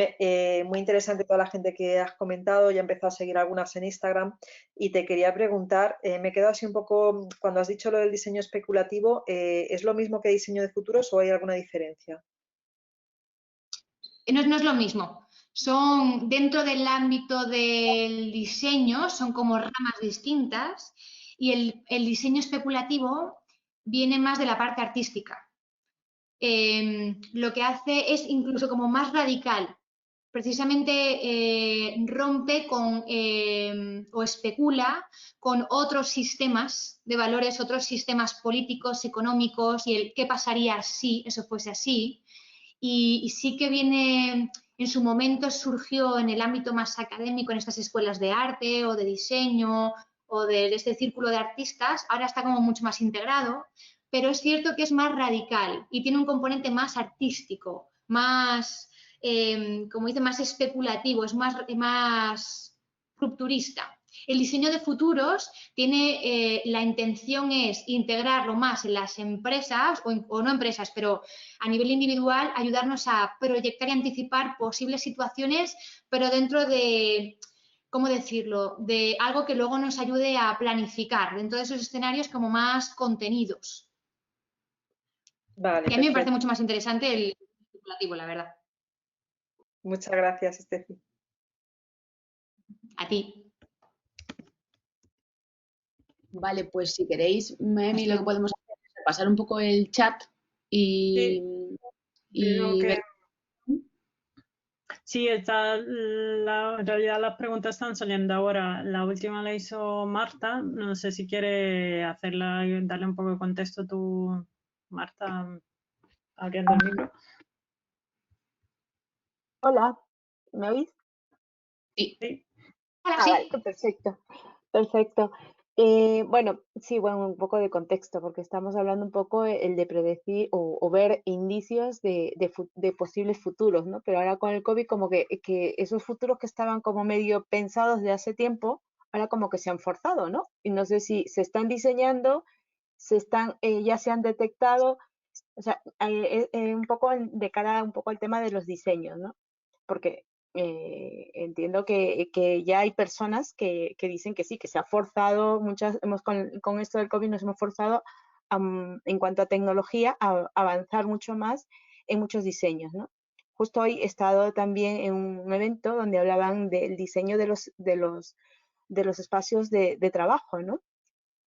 muy interesante toda la gente que has comentado, ya he empezado a seguir algunas en Instagram y te quería preguntar, me quedo así un poco, cuando has dicho lo del diseño especulativo, ¿es lo mismo que diseño de futuros o hay alguna diferencia? No es lo mismo. Son, dentro del ámbito del diseño, son como ramas distintas, y el diseño especulativo viene más de la parte artística. Lo que hace es incluso como más radical. Precisamente rompe con o especula con otros sistemas de valores, otros sistemas políticos, económicos, y el qué pasaría si eso fuese así. Y sí que viene, en su momento surgió en el ámbito más académico, en estas escuelas de arte o de diseño o de este círculo de artistas, ahora está como mucho más integrado, pero es cierto que es más radical y tiene un componente más artístico, más, como dice, más especulativo, es más rupturista. El diseño de futuros tiene, la intención es integrarlo más en las empresas o no empresas, pero a nivel individual, ayudarnos a proyectar y anticipar posibles situaciones, pero dentro de, ¿cómo decirlo?, de algo que luego nos ayude a planificar dentro de esos escenarios como más contenidos. Vale, y a mí me parece perfecto. mucho más interesante el especulativo, la verdad. Muchas gracias, Estefi. A ti. Vale, pues si queréis, Memi, lo que podemos hacer es repasar un poco el chat y ver. Sí, en realidad las preguntas están saliendo ahora. La última la hizo Marta. No sé si quiere hacerla y darle un poco de contexto tú, Marta, abriendo el micro. Hola, ¿me oís? Sí. Hola, sí. Vale, perfecto, perfecto. Bueno, un poco de contexto, porque estamos hablando un poco el de predecir o ver indicios de posibles futuros, ¿no? Pero ahora con el COVID como que esos futuros que estaban como medio pensados de hace tiempo, ahora como que se han forzado, ¿no? Y no sé si se están diseñando, ya se han detectado, o sea, un poco de cara un poco al tema de los diseños, ¿no? Porque entiendo que ya hay personas que dicen que sí, que se ha forzado, con esto del COVID nos hemos forzado en cuanto a tecnología a avanzar mucho más en muchos diseños, ¿no? Justo hoy he estado también en un evento donde hablaban del diseño de los espacios de trabajo, ¿no?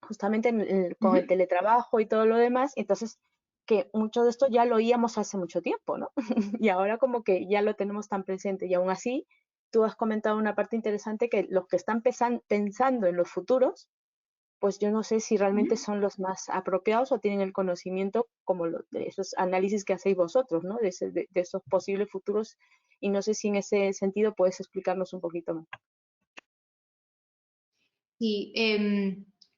Justamente con el teletrabajo y todo lo demás, entonces que mucho de esto ya lo oíamos hace mucho tiempo, ¿no? Y ahora como que ya lo tenemos tan presente y aún así tú has comentado una parte interesante que los que están pensando en los futuros, pues yo no sé si realmente son los más apropiados o tienen el conocimiento como de esos análisis que hacéis vosotros, ¿no? De esos posibles futuros y no sé si en ese sentido puedes explicarnos un poquito más. Sí,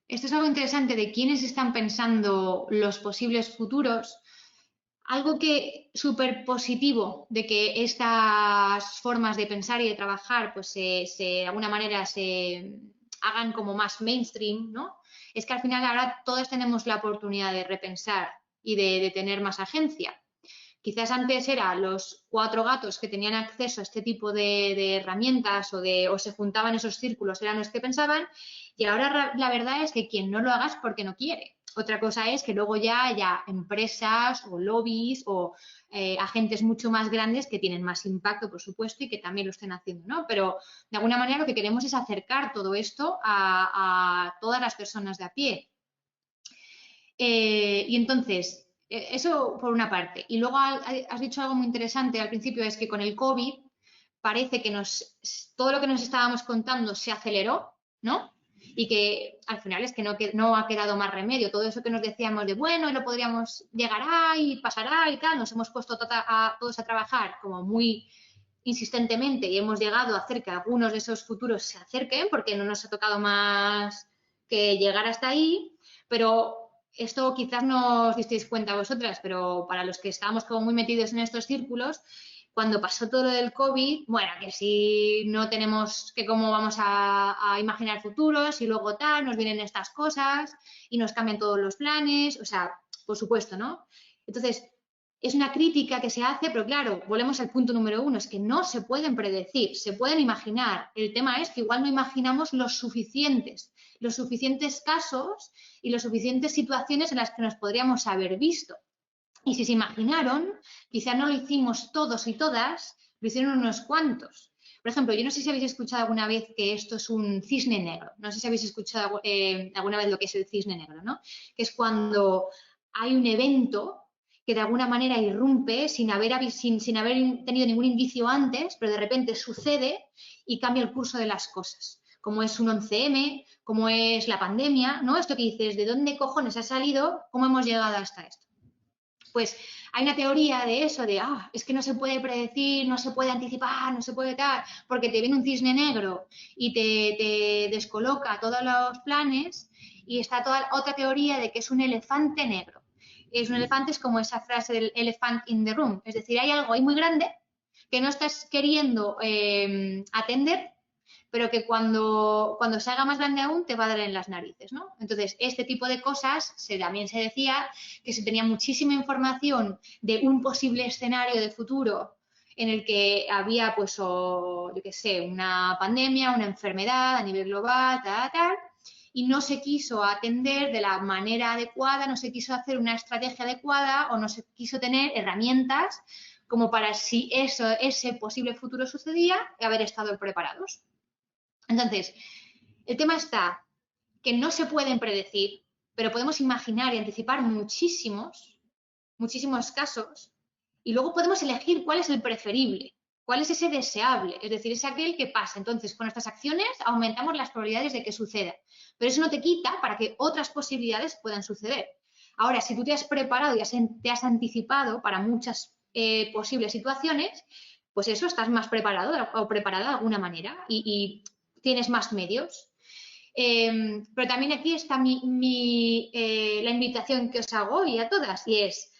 esto es algo interesante de quiénes están pensando los posibles futuros. Algo que súper positivo de que estas formas de pensar y de trabajar, pues de alguna manera se hagan como más mainstream, ¿no? Es que al final ahora todos tenemos la oportunidad de repensar y de tener más agencia. Quizás antes eran los 4 gatos que tenían acceso a este tipo de herramientas o se juntaban esos círculos, eran los que pensaban, y ahora la verdad es que quien no lo haga es porque no quiere. Otra cosa es que luego ya haya empresas o lobbies o agentes mucho más grandes que tienen más impacto, por supuesto, y que también lo estén haciendo, ¿no? Pero de alguna manera lo que queremos es acercar todo esto a todas las personas de a pie. Y entonces, eso por una parte. Y luego has dicho algo muy interesante al principio, es que con el COVID parece que todo lo que nos estábamos contando se aceleró, ¿no? Y que al final es que no ha quedado más remedio. Todo eso que nos decíamos de, bueno, lo podríamos, llegará y pasará y tal, nos hemos puesto todos a trabajar como muy insistentemente y hemos llegado a hacer que algunos de esos futuros se acerquen porque no nos ha tocado más que llegar hasta ahí, pero esto quizás no os disteis cuenta vosotras, pero para los que estábamos como muy metidos en estos círculos, cuando pasó todo lo del COVID, bueno, que si no tenemos, que cómo vamos a imaginar futuros y luego tal, nos vienen estas cosas y nos cambian todos los planes, o sea, por supuesto, ¿no? Entonces, es una crítica que se hace, pero claro, volvemos al punto número 1, es que no se pueden predecir, se pueden imaginar. El tema es que igual no imaginamos los suficientes casos y las suficientes situaciones en las que nos podríamos haber visto. Y si se imaginaron, quizá no lo hicimos todos y todas, lo hicieron unos cuantos. Por ejemplo, yo no sé si habéis escuchado alguna vez que esto es un cisne negro. No sé si habéis escuchado alguna vez lo que es el cisne negro, ¿no? Que es cuando hay un evento que de alguna manera irrumpe sin haber tenido ningún indicio antes, pero de repente sucede y cambia el curso de las cosas. Como es un 11M, como es la pandemia, ¿no? Esto que dices, ¿de dónde cojones ha salido? ¿Cómo hemos llegado hasta esto? Pues hay una teoría de eso, de, es que no se puede predecir, no se puede anticipar, no se puede tal, porque te viene un cisne negro y te descoloca todos los planes, y está toda otra teoría de que es un elefante negro. Es un elefante, es como esa frase del elephant in the room, es decir, hay algo ahí muy grande que no estás queriendo atender, pero que cuando se haga más grande aún te va a dar en las narices, ¿no? Entonces, este tipo de cosas también se decía que se tenía muchísima información de un posible escenario de futuro en el que había, pues, yo qué sé, una pandemia, una enfermedad a nivel global, tal, y no se quiso atender de la manera adecuada, no se quiso hacer una estrategia adecuada o no se quiso tener herramientas como para, si ese posible futuro sucedía, haber estado preparados. Entonces, el tema está que no se pueden predecir, pero podemos imaginar y anticipar muchísimos casos, y luego podemos elegir cuál es el preferible, cuál es ese deseable, es decir, es aquel que pasa. Entonces, con nuestras acciones aumentamos las probabilidades de que suceda, pero eso no te quita para que otras posibilidades puedan suceder. Ahora, si tú te has preparado y te has anticipado para muchas posibles situaciones, pues eso, estás más preparado o preparada de alguna manera y tienes más medios. Pero también aquí está la invitación que os hago hoy a todas, y es,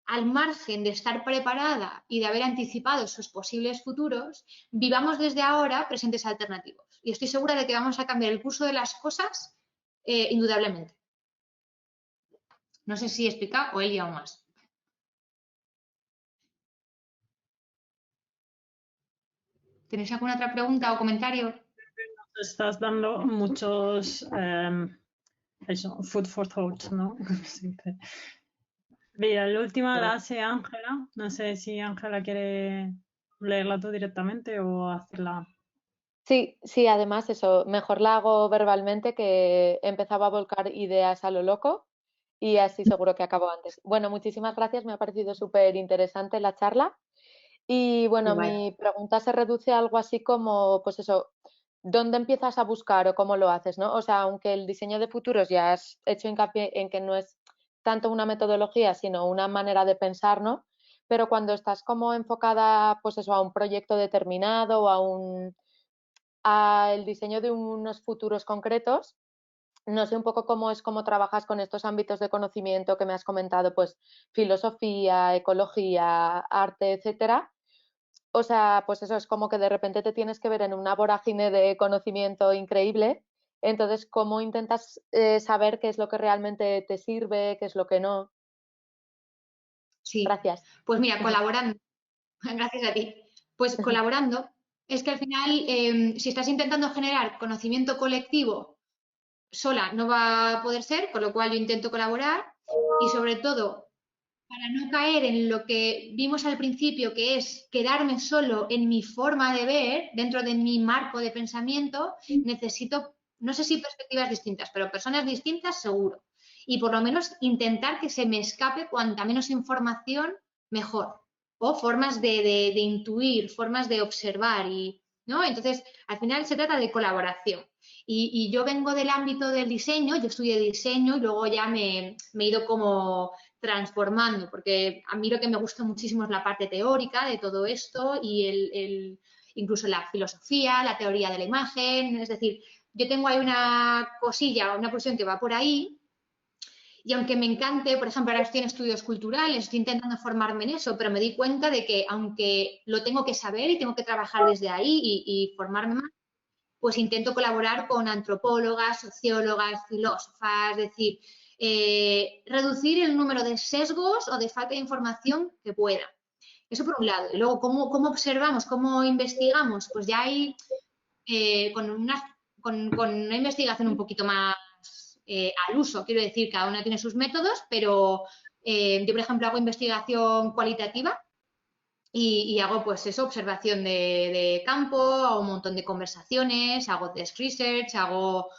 al margen de estar preparada y de haber anticipado sus posibles futuros, vivamos desde ahora presentes alternativos. Y estoy segura de que vamos a cambiar el curso de las cosas indudablemente. No sé si he explicado o he liado más. ¿Tenéis alguna otra pregunta o comentario? Nos estás dando muchos, food for thought, ¿no? Mira, la última la hace Ángela. No sé si Ángela quiere leerla tú directamente o hacerla. Sí, sí, además eso, mejor la hago verbalmente, que empezaba a volcar ideas a lo loco y así seguro que acabo antes. Bueno, muchísimas gracias, me ha parecido súper interesante la charla. Y bueno, Igual. mi pregunta se reduce a algo así como, pues eso, ¿dónde empiezas a buscar o cómo lo haces, no? O sea, aunque el diseño de futuros ya has hecho hincapié en que no es tanto una metodología, sino una manera de pensar, ¿no? Pero cuando estás como enfocada, pues eso, a un proyecto determinado o al diseño de unos futuros concretos, no sé un poco cómo trabajas con estos ámbitos de conocimiento que me has comentado, pues filosofía, ecología, arte, etcétera. O sea, pues eso es como que de repente te tienes que ver en una vorágine de conocimiento increíble. Entonces, ¿cómo intentas saber qué es lo que realmente te sirve, qué es lo que no? Sí. Gracias. Pues mira, colaborando. Gracias a ti. Pues colaborando, es que al final, si estás intentando generar conocimiento colectivo sola, no va a poder ser, con lo cual yo intento colaborar y sobre todo, para no caer en lo que vimos al principio, que es quedarme solo en mi forma de ver, dentro de mi marco de pensamiento, necesito, no sé si perspectivas distintas, pero personas distintas seguro. Y por lo menos intentar que se me escape cuanta menos información, mejor. O formas de intuir, formas de observar. ¿No? Entonces, al final se trata de colaboración. Y yo vengo del ámbito del diseño, yo estudié diseño y luego ya me he ido como transformando, porque a mí lo que me gusta muchísimo es la parte teórica de todo esto y incluso la filosofía, la teoría de la imagen, es decir, yo tengo ahí una cosilla, una posición que va por ahí y aunque me encante, por ejemplo, ahora estoy en estudios culturales, estoy intentando formarme en eso, pero me di cuenta de que aunque lo tengo que saber y tengo que trabajar desde ahí y formarme más, pues intento colaborar con antropólogas, sociólogas, filósofas, es decir, reducir el número de sesgos o de falta de información que pueda. Eso por un lado. Y luego, ¿cómo observamos, cómo investigamos? Pues ya hay con una investigación un poquito más al uso, quiero decir, cada una tiene sus métodos, pero yo, por ejemplo, hago investigación cualitativa y hago pues eso, observación de campo, hago un montón de conversaciones, hago desk research, hago,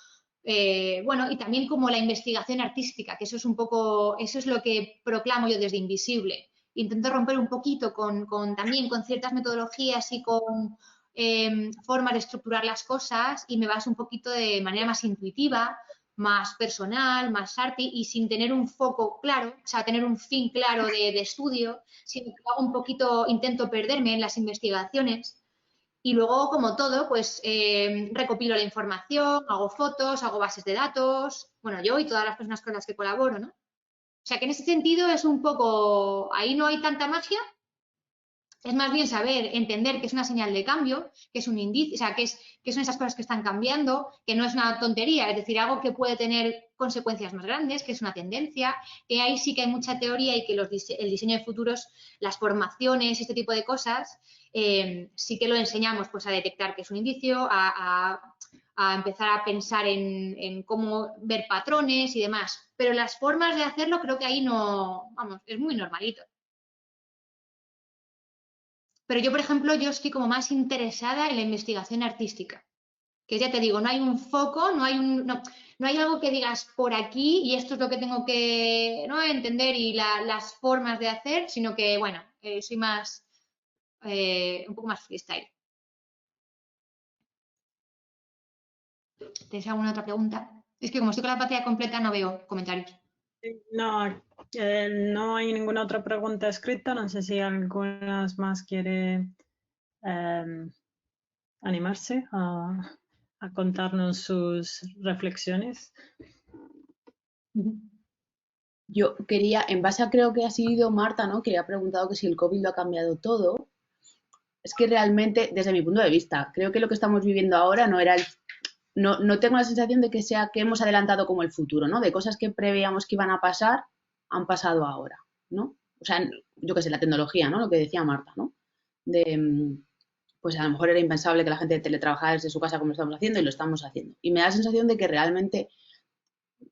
bueno, y también como la investigación artística, que eso es un poco, eso es lo que proclamo yo desde Invisible. Intento romper un poquito también con ciertas metodologías y con formas de estructurar las cosas y me baso un poquito de manera más intuitiva, más personal, más arte y sin tener un foco claro, o sea, tener un fin claro de estudio, sino que hago un poquito, intento perderme en las investigaciones y luego, como todo, pues recopilo la información, hago fotos, hago bases de datos, bueno, yo y todas las personas con las que colaboro, ¿no? O sea, que en ese sentido es un poco, ahí no hay tanta magia, es más bien saber, entender que es una señal de cambio, que es un indicio, o sea, que son esas cosas que están cambiando, que no es una tontería, es decir, algo que puede tener consecuencias más grandes, que es una tendencia, que ahí sí que hay mucha teoría y que el diseño de futuros, las formaciones, este tipo de cosas, sí que lo enseñamos pues a detectar que es un indicio, a empezar a pensar en cómo ver patrones y demás. Pero las formas de hacerlo creo que ahí no, vamos, es muy normalito. Pero yo, por ejemplo, yo estoy como más interesada en la investigación artística, que ya te digo, no hay un foco, no hay algo que digas por aquí y esto es lo que tengo que entender y las formas de hacer, sino que, bueno, soy más, un poco más freestyle. ¿Tenéis alguna otra pregunta? Es que como estoy con la pantalla completa no veo comentarios. No, no hay ninguna otra pregunta escrita. No sé si algunas más quiere animarse a contarnos sus reflexiones. Yo quería, en base a creo que ha sido Marta, ¿no? Que ha preguntado que si el COVID lo ha cambiado todo. Es que realmente, desde mi punto de vista, creo que lo que estamos viviendo ahora no era no tengo la sensación de que sea que hemos adelantado como el futuro, ¿no? De cosas que preveíamos que iban a pasar, han pasado ahora, ¿no? O sea, yo qué sé, la tecnología, ¿no? Lo que decía Marta, ¿no? Pues a lo mejor era impensable que la gente teletrabajara desde su casa como lo estamos haciendo y lo estamos haciendo. Y me da la sensación de que realmente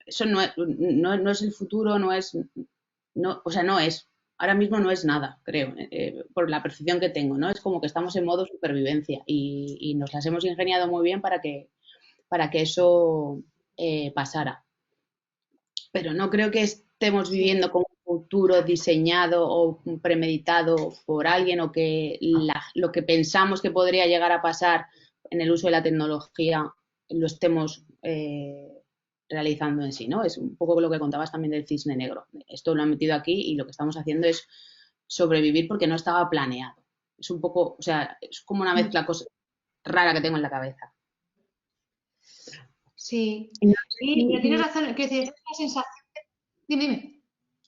eso no es el futuro, o sea, no es. Ahora mismo no es nada, creo, por la percepción que tengo, ¿no? Es como que estamos en modo supervivencia y nos las hemos ingeniado muy bien para que eso pasara. Pero no creo que estemos viviendo como un futuro diseñado o premeditado por alguien o que lo que pensamos que podría llegar a pasar en el uso de la tecnología lo estemos realizando en sí, ¿no? Es un poco lo que contabas también del cisne negro. Esto lo han metido aquí y lo que estamos haciendo es sobrevivir porque no estaba planeado. Es un poco, o sea, es como una mezcla rara que tengo en la cabeza. Sí, Y no sí, pero tienes razón, quiero decir, es una sensación. Dime.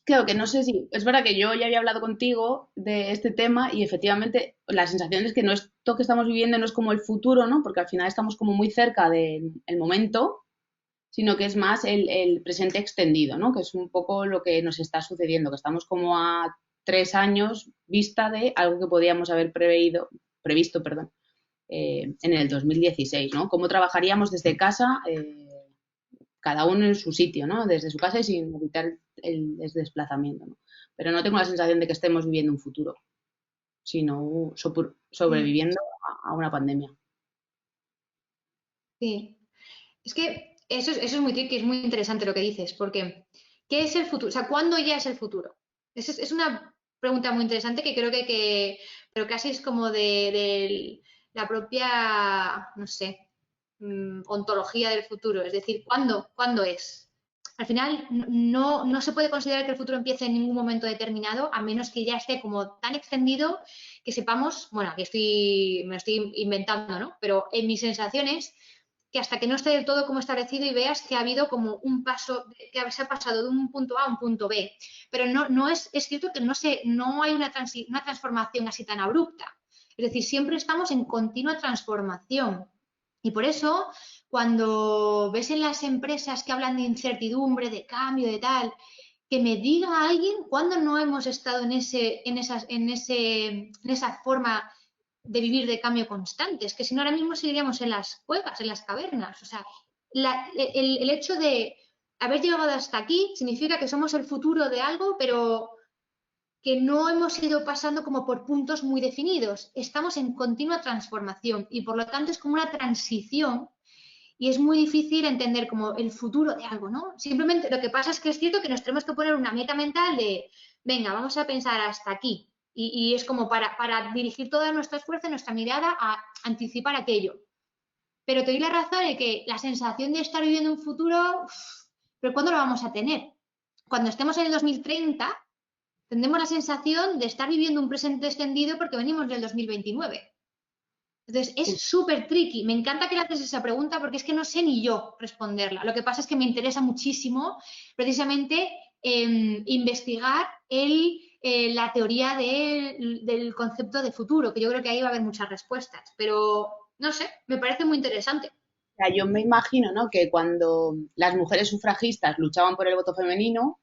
Creo que no sé si, es verdad que yo ya había hablado contigo de este tema y efectivamente la sensación es que no esto que estamos viviendo no es como el futuro, ¿no? Porque al final estamos como muy cerca del momento, sino que es más el presente extendido, ¿no? Que es un poco lo que nos está sucediendo, que estamos como a 3 años vista de algo que podíamos haber previsto, perdón, en el 2016, ¿no? Cómo trabajaríamos desde casa, cada uno en su sitio, ¿no? Desde su casa y sin evitar el desplazamiento, ¿no? Pero no tengo la sensación de que estemos viviendo un futuro, sino sobreviviendo a una pandemia. Sí, es que eso es muy tricky, es muy interesante lo que dices, porque ¿qué es el futuro? O sea, ¿cuándo ya es el futuro? Es una pregunta muy interesante que creo pero casi es como de la propia, no sé, ontología del futuro, es decir, ¿cuándo es? Al final no se puede considerar que el futuro empiece en ningún momento determinado, a menos que ya esté como tan extendido que sepamos, bueno, aquí me lo estoy inventando, ¿no? Pero en mis sensaciones que hasta que no esté del todo como establecido y veas que ha habido como un paso, que se ha pasado de un punto A a un punto B. Pero no es cierto que no hay una transformación así tan abrupta. Es decir, siempre estamos en continua transformación. Y por eso, cuando ves en las empresas que hablan de incertidumbre, de cambio, de tal, que me diga alguien cuándo no hemos estado en esa forma de vivir de cambio constante. Es que si no, ahora mismo seguiríamos en las cuevas, en las cavernas. O sea, el hecho de haber llegado hasta aquí significa que somos el futuro de algo, pero que no hemos ido pasando como por puntos muy definidos. Estamos en continua transformación y por lo tanto es como una transición y es muy difícil entender como el futuro de algo, ¿no? Simplemente lo que pasa es que es cierto que nos tenemos que poner una meta mental de, venga, vamos a pensar hasta aquí. Y es como para dirigir toda nuestra esfuerzo y nuestra mirada a anticipar aquello. Pero te doy la razón de que la sensación de estar viviendo un futuro, ¿pero cuándo lo vamos a tener? Cuando estemos en el 2030, tendremos la sensación de estar viviendo un presente extendido porque venimos del 2029. Entonces, es súper tricky. Me encanta que le haces esa pregunta porque es que no sé ni yo responderla. Lo que pasa es que me interesa muchísimo precisamente investigar la teoría del concepto de futuro, que yo creo que ahí va a haber muchas respuestas. Pero, no sé, me parece muy interesante. O sea, yo me imagino, ¿no? Que cuando las mujeres sufragistas luchaban por el voto femenino,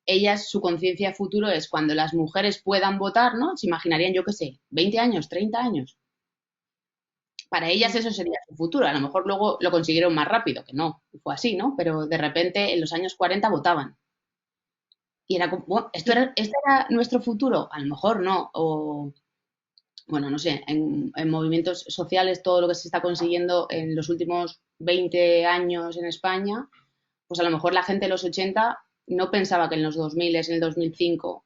ellas, su conciencia de futuro es cuando las mujeres puedan votar, ¿no? Se imaginarían, yo qué sé, 20 años, 30 años. Para ellas eso sería su futuro. A lo mejor luego lo consiguieron más rápido, que no, fue así, ¿no? Pero de repente en los años 40 votaban. Y era como, bueno, ¿este era nuestro futuro? A lo mejor no. O, bueno, no sé, en movimientos sociales todo lo que se está consiguiendo en los últimos 20 años en España, pues a lo mejor la gente de los 80 no pensaba que en los 2000, en el 2005,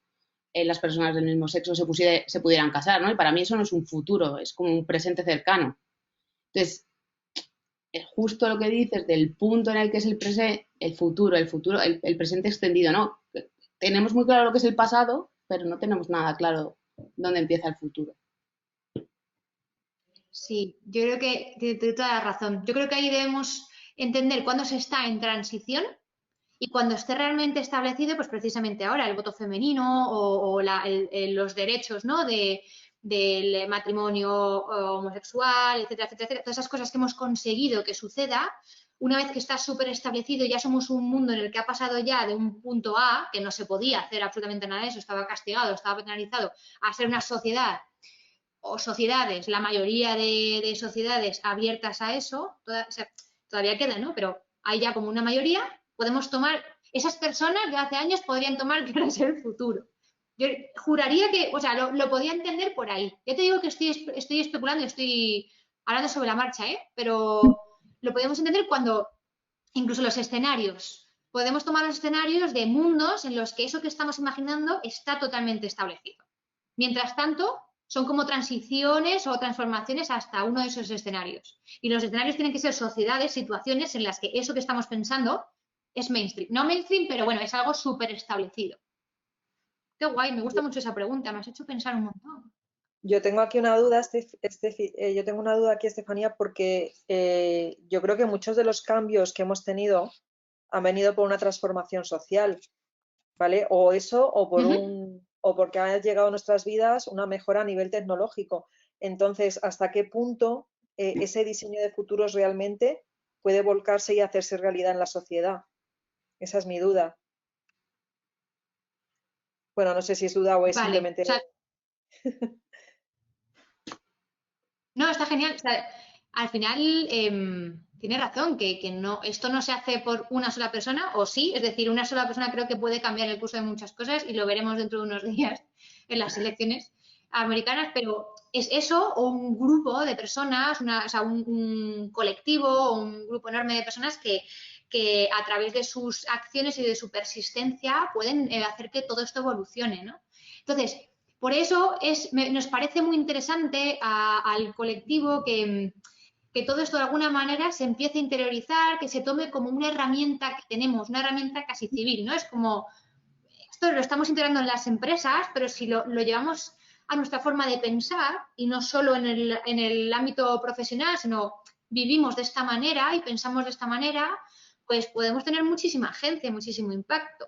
las personas del mismo sexo se pudieran casar, ¿no? Y para mí eso no es un futuro, es como un presente cercano. Entonces, es justo lo que dices del punto en el que es el futuro, el presente extendido, ¿no? Tenemos muy claro lo que es el pasado, pero no tenemos nada claro dónde empieza el futuro. Sí, yo creo que tienes toda la razón. Yo creo que ahí debemos entender cuándo se está en transición Y cuando esté realmente establecido, pues precisamente ahora el voto femenino o los derechos, ¿no? del matrimonio homosexual, etcétera, etcétera, etcétera, todas esas cosas que hemos conseguido que suceda, una vez que está súper establecido, ya somos un mundo en el que ha pasado ya de un punto A, que no se podía hacer absolutamente nada de eso, estaba castigado, estaba penalizado, a ser una sociedad o sociedades, la mayoría de sociedades abiertas a eso, o sea, todavía queda, ¿no? Pero hay ya como una mayoría, podemos tomar, esas personas de hace años podrían tomar que era el futuro. Yo juraría que, o sea, lo podía entender por ahí. Ya te digo que estoy especulando, estoy hablando sobre la marcha, pero lo podemos entender cuando incluso los escenarios, podemos tomar los escenarios de mundos en los que eso que estamos imaginando está totalmente establecido. Mientras tanto, son como transiciones o transformaciones hasta uno de esos escenarios. Y los escenarios tienen que ser sociedades, situaciones en las que eso que estamos pensando es mainstream. No mainstream, pero bueno, es algo súper establecido. Qué guay, me gusta mucho esa pregunta, me has hecho pensar un montón. Yo tengo aquí una duda, yo tengo una duda aquí, Estefanía, porque yo creo que muchos de los cambios que hemos tenido han venido por una transformación social, ¿vale? O eso, o por o porque ha llegado a nuestras vidas una mejora a nivel tecnológico. Entonces, ¿hasta qué punto ese diseño de futuros realmente puede volcarse y hacerse realidad en la sociedad? Esa es mi duda. Bueno, no sé si es duda o es Vale, simplemente... o sea, no, está genial. O sea, al final tiene razón que no, esto no se hace por una sola persona, o sí, es decir, una sola persona creo que puede cambiar el curso de muchas cosas y lo veremos dentro de unos días en las elecciones americanas, pero es eso o un grupo de personas, o sea, un colectivo o un grupo enorme de personas que a través de sus acciones y de su persistencia pueden hacer que todo esto evolucione, ¿no? Entonces, por eso nos parece muy interesante al colectivo que todo esto de alguna manera se empiece a interiorizar, que se tome como una herramienta que tenemos, una herramienta casi civil, ¿no? Es como, esto lo estamos integrando en las empresas, pero si lo llevamos a nuestra forma de pensar y no solo en el ámbito profesional, sino vivimos de esta manera y pensamos de esta manera, pues podemos tener muchísima agencia, muchísimo impacto.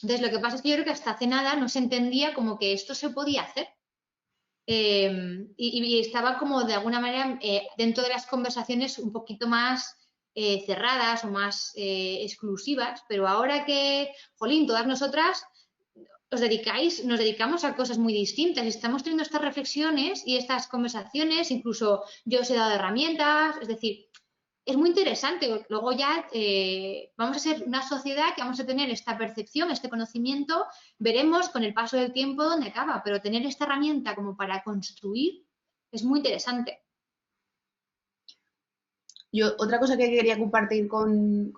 Entonces, lo que pasa es que yo creo que hasta hace nada no se entendía como que esto se podía hacer. Y estaba como de alguna manera dentro de las conversaciones un poquito más cerradas o más exclusivas, pero ahora que, jolín, todas nosotras nos dedicamos a cosas muy distintas y estamos teniendo estas reflexiones y estas conversaciones, incluso yo os he dado herramientas, es decir, es muy interesante. Luego ya vamos a ser una sociedad que vamos a tener esta percepción, este conocimiento. Veremos con el paso del tiempo dónde acaba, pero tener esta herramienta como para construir es muy interesante. Yo, otra cosa que quería compartir con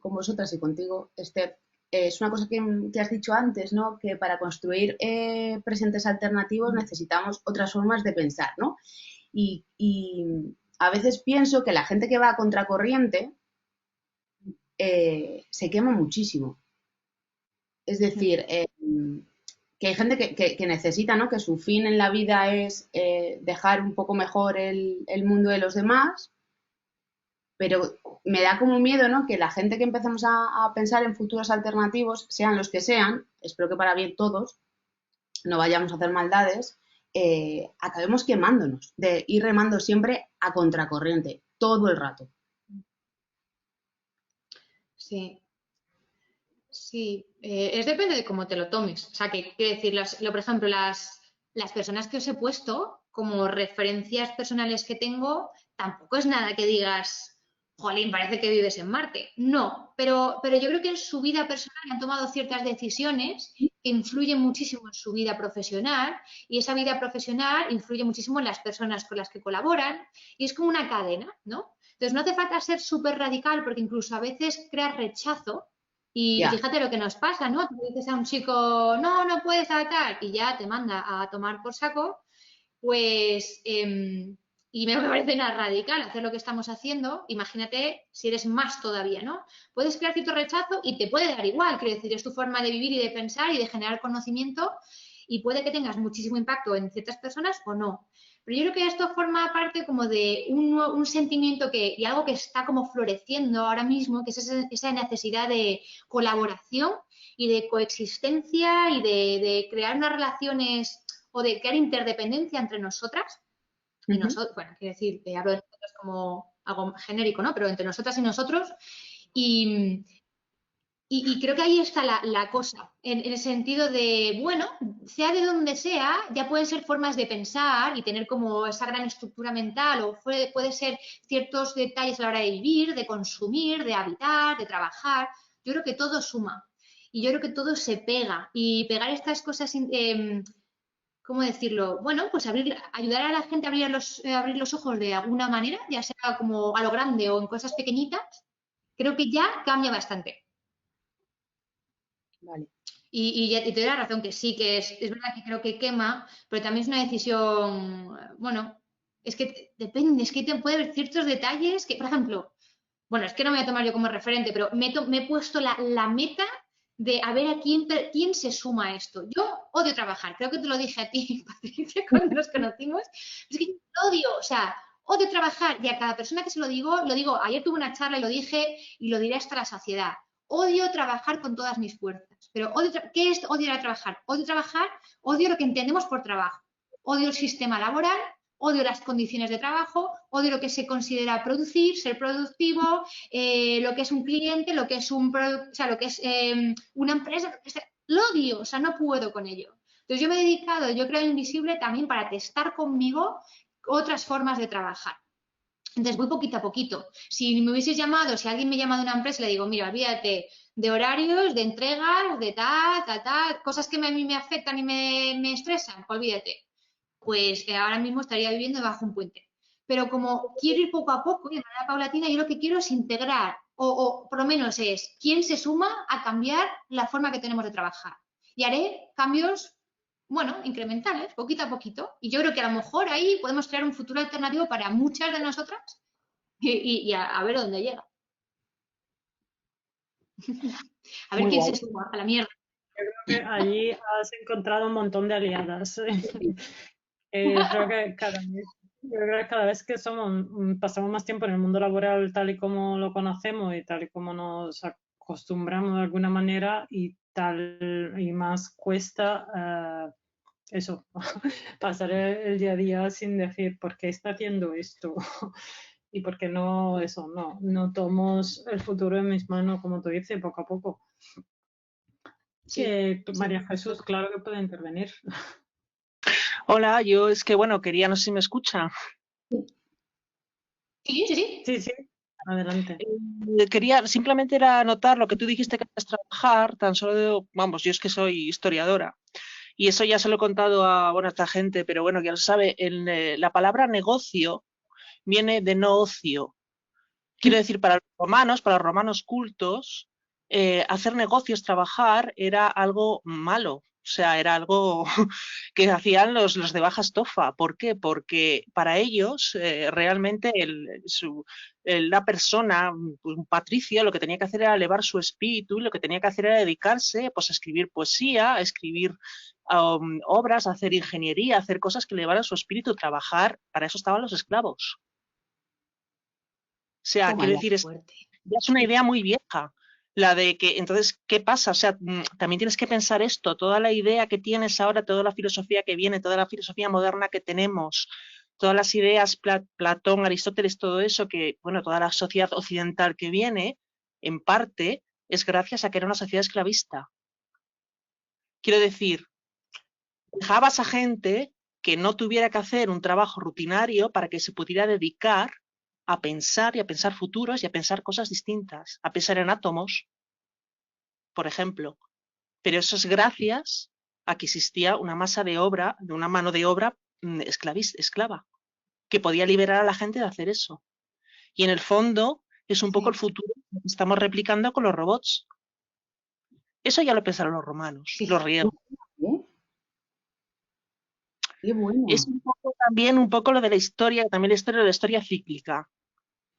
vosotras y contigo, Esther, es una cosa que has dicho antes, ¿no? Que para construir presentes alternativos necesitamos otras formas de pensar, ¿no? Y a veces pienso que la gente que va a contracorriente se quema muchísimo. Es decir, que hay gente que necesita, ¿no? Que su fin en la vida es dejar un poco mejor el mundo de los demás, pero me da como miedo, ¿no? Que la gente que empezamos a pensar en futuros alternativos, sean los que sean, espero que para bien todos, no vayamos a hacer maldades, acabemos quemándonos, de ir remando siempre a contracorriente, todo el rato. Sí. Sí, es depende de cómo te lo tomes. O sea, que quiero decir, por ejemplo, las personas que os he puesto como referencias personales que tengo, tampoco es nada que digas, jolín, parece que vives en Marte. No, pero yo creo que en su vida personal han tomado ciertas decisiones que influyen muchísimo en su vida profesional y esa vida profesional influye muchísimo en las personas con las que colaboran y es como una cadena, ¿no? Entonces no hace falta ser súper radical porque incluso a veces crea rechazo. Y fíjate lo que nos pasa, ¿no? Tú dices a un chico, no puedes tal, y ya te manda a tomar por saco, pues, y me parece nada radical hacer lo que estamos haciendo, imagínate si eres más todavía, ¿no? Puedes crear cierto rechazo y te puede dar igual, quiero decir, es tu forma de vivir y de pensar y de generar conocimiento y puede que tengas muchísimo impacto en ciertas personas o no. Pero yo creo que esto forma parte como de un sentimiento y algo que está como floreciendo ahora mismo, que es esa necesidad de colaboración y de coexistencia y de crear unas relaciones o de crear interdependencia entre nosotras y nosotros, bueno, quiero decir, hablo de nosotros como algo genérico, ¿no? Pero entre nosotras y nosotros. Y creo que ahí está la cosa, en el sentido de, bueno, sea de donde sea, ya pueden ser formas de pensar y tener como esa gran estructura mental, o puede ser ciertos detalles a la hora de vivir, de consumir, de habitar, de trabajar. Yo creo que todo suma y yo creo que todo se pega. Y pegar estas cosas, ¿cómo decirlo? Bueno, pues ayudar a la gente a abrir los ojos de alguna manera, ya sea como a lo grande o en cosas pequeñitas, creo que ya cambia bastante. Vale. Y te doy la razón que sí, que es verdad que creo que quema, pero también es una decisión, bueno, es que depende, es que puede haber ciertos detalles que, por ejemplo, bueno, es que no me voy a tomar yo como referente, pero me he puesto la meta de a ver a quién se suma a esto. Yo odio trabajar, creo que te lo dije a ti, Patricia, cuando nos conocimos. Es que yo odio, o sea, odio trabajar y a cada persona que se lo digo, ayer tuve una charla y lo dije y lo diré hasta la saciedad. Odio trabajar con todas mis fuerzas, pero ¿qué es odiar a trabajar? Odio lo que entendemos por trabajo. Odio el sistema laboral, odio las condiciones de trabajo, odio lo que se considera producir, ser productivo, lo que es un cliente, lo que es lo que es una empresa, lo odio, o sea, no puedo con ello. Entonces yo me he dedicado, yo creo Invisible también para testar conmigo otras formas de trabajar. Entonces voy poquito a poquito. Si me hubieses llamado, si alguien me llama de una empresa, le digo, mira, olvídate de horarios, de entregas, de tal, cosas que a mí me afectan y me estresan, olvídate. Pues ahora mismo estaría viviendo bajo un puente. Pero como quiero ir poco a poco y de manera paulatina, yo lo que quiero es integrar, o por lo menos es quién se suma a cambiar la forma que tenemos de trabajar. Y haré cambios, bueno, incrementales, poquito a poquito. Y yo creo que a lo mejor ahí podemos crear un futuro alternativo para muchas de nosotras y a ver dónde llega. A ver Muy quién guay. se suma a la mierda. Yo creo que allí has encontrado un montón de aliadas. Creo que cada vez que pasamos más tiempo en el mundo laboral tal y como lo conocemos y tal y como nos acostumbramos de alguna manera y más cuesta eso, pasar el día a día sin decir por qué está haciendo esto y por qué no tomamos el futuro en mis manos, como tú dices, poco a poco. Sí, María Jesús, claro que puede intervenir. Hola, yo es que, bueno, quería, no sé si me escuchan. Sí, adelante. Quería, simplemente era anotar lo que tú dijiste que querías trabajar, tan solo, vamos, yo es que soy historiadora. Y eso ya se lo he contado a esta gente, pero bueno, ya lo sabe, la palabra negocio viene de no ocio. Quiero decir, para los romanos cultos, hacer negocios, trabajar, era algo malo. O sea, era algo que hacían los de baja estofa. ¿Por qué? Porque para ellos realmente la persona, un patricio, lo que tenía que hacer era elevar su espíritu, lo que tenía que hacer era dedicarse pues, a escribir poesía, a escribir obras, a hacer ingeniería, a hacer cosas que elevaran su espíritu, trabajar. Para eso estaban los esclavos. O sea, quiero decir, ya es una idea muy vieja, la de que, entonces, ¿qué pasa? O sea, también tienes que pensar esto, toda la idea que tienes ahora, toda la filosofía que viene, toda la filosofía moderna que tenemos, todas las ideas, Platón, Aristóteles, todo eso, que, bueno, toda la sociedad occidental que viene, en parte, es gracias a que era una sociedad esclavista. Quiero decir, dejabas a gente que no tuviera que hacer un trabajo rutinario para que se pudiera dedicar a pensar y a pensar futuros y a pensar cosas distintas, a pensar en átomos, por ejemplo. Pero eso es gracias a que existía una masa de obra, de una mano de obra esclava, que podía liberar a la gente de hacer eso. Y en el fondo es un poco el futuro que estamos replicando con los robots. Eso ya lo pensaron los romanos, los griegos. Qué bueno. Es también un poco lo de la historia, también la historia cíclica.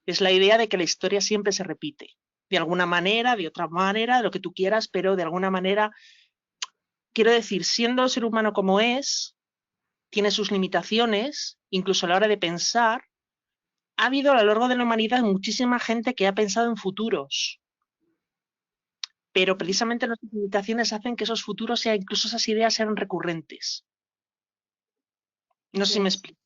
Es la idea de que la historia siempre se repite. De alguna manera, de otra manera, de lo que tú quieras, pero de alguna manera, quiero decir, siendo el ser humano como es, tiene sus limitaciones, incluso a la hora de pensar. Ha habido a lo largo de la humanidad muchísima gente que ha pensado en futuros, pero precisamente las limitaciones hacen que esos futuros, incluso esas ideas, sean recurrentes. No sé si me explico.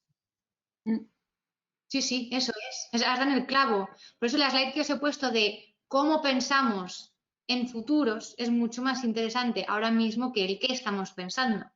Sí, sí, eso es. Has dado en el clavo. Por eso la slide que os he puesto de cómo pensamos en futuros es mucho más interesante ahora mismo que el qué estamos pensando.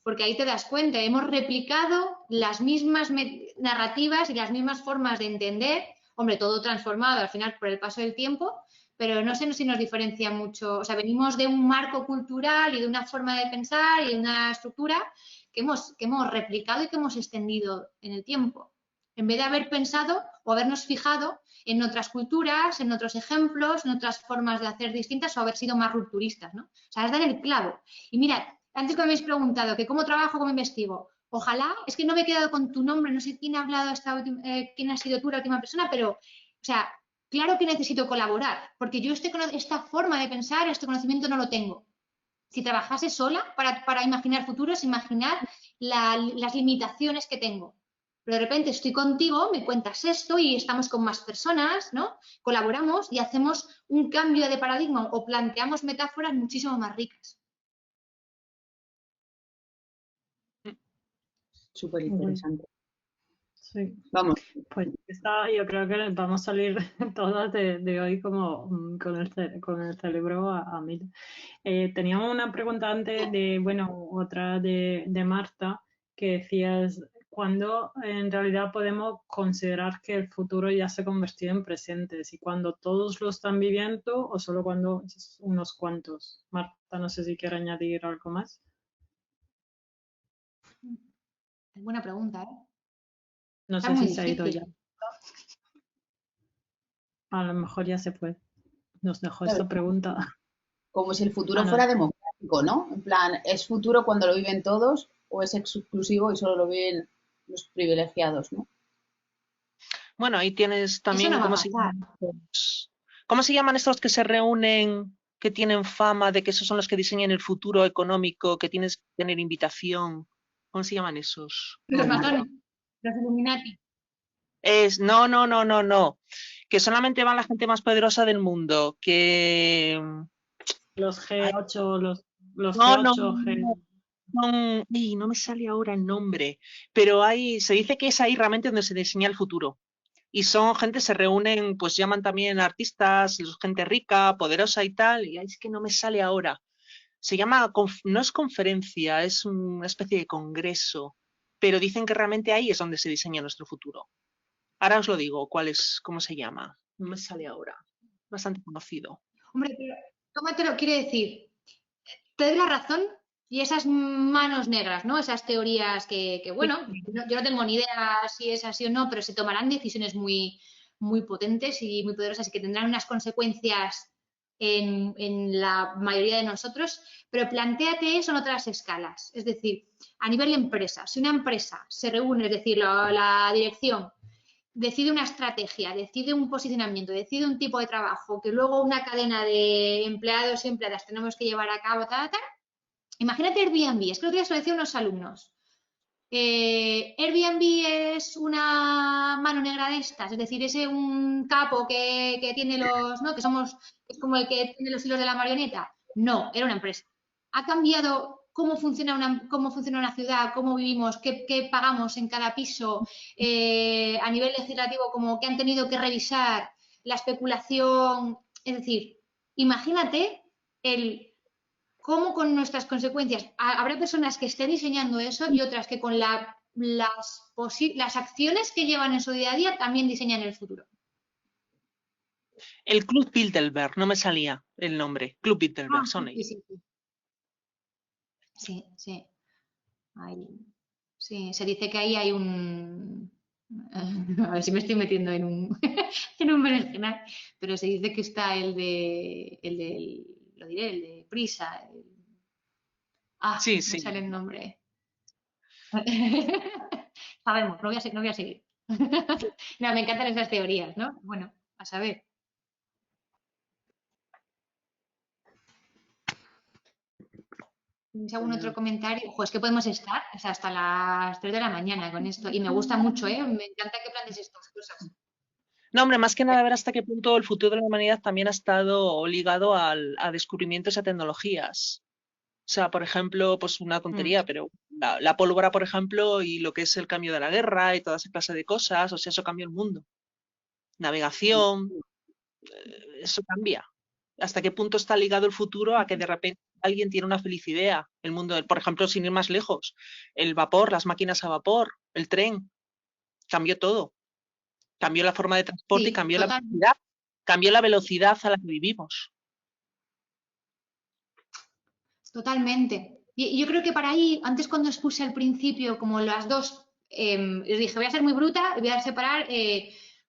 Porque ahí te das cuenta, hemos replicado las mismas narrativas y las mismas formas de entender, hombre, todo transformado al final por el paso del tiempo, pero no sé si nos diferencia mucho. O sea, venimos de un marco cultural y de una forma de pensar y de una estructura que hemos replicado y que hemos extendido en el tiempo. En vez de haber pensado o habernos fijado en otras culturas, en otros ejemplos, en otras formas de hacer distintas o haber sido más rupturistas, ¿no? O sea, es dar el clavo. Y mirad, antes que me habéis preguntado que cómo trabajo, cómo investigo, ojalá, es que no me he quedado con tu nombre, no sé quién ha hablado quién ha sido tú la última persona, pero, o sea, claro que necesito colaborar, porque yo esta forma de pensar, este conocimiento no lo tengo. Si trabajase sola para imaginar futuros, imaginar las limitaciones que tengo. Pero de repente estoy contigo, me cuentas esto y estamos con más personas, ¿no? Colaboramos y hacemos un cambio de paradigma o planteamos metáforas muchísimo más ricas. Súper interesante. Sí. Vamos. Pues yo creo que vamos a salir todas de hoy como con el cerebro a mil. Teníamos una pregunta antes otra de Marta, que decías, ¿cuándo en realidad podemos considerar que el futuro ya se ha convertido en presente? ¿Si cuando todos lo están viviendo o solo cuando unos cuantos? Marta, no sé si quiere añadir algo más. Es buena pregunta, ¿eh? No Está sé muy si se ha ido ya. difícil. A lo mejor ya se fue. Nos dejó Claro. esta pregunta. Como si el futuro no. fuera democrático, ¿no? En plan, ¿es futuro cuando lo viven todos o es exclusivo y solo lo viven los privilegiados, ¿no? Bueno, ahí tienes también Eso no va a ¿cómo se llaman estos que se reúnen, que tienen fama de que esos son los que diseñan el futuro económico, que tienes que tener invitación? ¿Cómo se llaman esos? Los masones, los Illuminati. No. Que solamente van la gente más poderosa del mundo. Que Los G8, los no, G8, G... no me sale ahora el nombre, pero se dice que es ahí realmente donde se diseña el futuro. Y son gente, se reúnen, pues llaman también artistas, gente rica, poderosa y tal, y es que no me sale ahora. Se llama, no es conferencia, es una especie de congreso, pero dicen que realmente ahí es donde se diseña nuestro futuro. Ahora os lo digo, ¿cómo se llama? No me sale ahora. Bastante conocido. Hombre, pero tómatelo, quiere decir, te doy la razón y esas manos negras, ¿no? Esas teorías que bueno, yo no tengo ni idea si es así o no, pero se tomarán decisiones muy, muy potentes y muy poderosas y que tendrán unas consecuencias en la mayoría de nosotros, pero plantéate eso en otras escalas. Es decir, a nivel de empresa, si una empresa se reúne, es decir, la dirección decide una estrategia, decide un posicionamiento, decide un tipo de trabajo que luego una cadena de empleados y empleadas tenemos que llevar a cabo, tal. Imagínate Airbnb, es que lo que se lo decía a unos alumnos. Airbnb es una mano negra de estas, es decir, es un capo que tiene ¿no? Es como el que tiene los hilos de la marioneta. No, era una empresa. Ha cambiado cómo funciona una ciudad, cómo vivimos, qué pagamos en cada piso, a nivel legislativo, como que han tenido que revisar la especulación. Es decir, imagínate cómo con nuestras consecuencias habrá personas que estén diseñando eso y otras que con las acciones que llevan en su día a día también diseñan el futuro. El Club Bilderberg, no me salía el nombre. Club Bilderberg, son ellos. Sí. Sí, se dice que ahí hay un... A ver si me estoy metiendo en un berenjenal, pero se dice que está el de Prisa. Sí. Me sale el nombre. Sabemos, no voy a seguir. No, me encantan esas teorías, ¿no? Bueno, a saber. ¿Tenéis algún otro comentario? Ojo, es que podemos estar, o sea, hasta las 3 de la mañana con esto. Y me gusta mucho, ¿eh? Me encanta que plantees estas cosas. No, hombre, más que nada ver hasta qué punto el futuro de la humanidad también ha estado ligado a descubrimientos y a tecnologías. O sea, por ejemplo, pues una tontería, pero la pólvora, por ejemplo, y lo que es el cambio de la guerra y toda esa clase de cosas, o sea, eso cambió el mundo. Navegación, eso cambia. ¿Hasta qué punto está ligado el futuro a que de repente alguien tiene una feliz idea? El mundo, por ejemplo, sin ir más lejos, el vapor, las máquinas a vapor, el tren, cambió todo. Cambió la forma de transporte y Sí, cambió totalmente. cambió la velocidad a la que vivimos. Totalmente. Y yo creo que para ahí, antes cuando expuse al principio como las dos, les dije, voy a ser muy bruta, voy a separar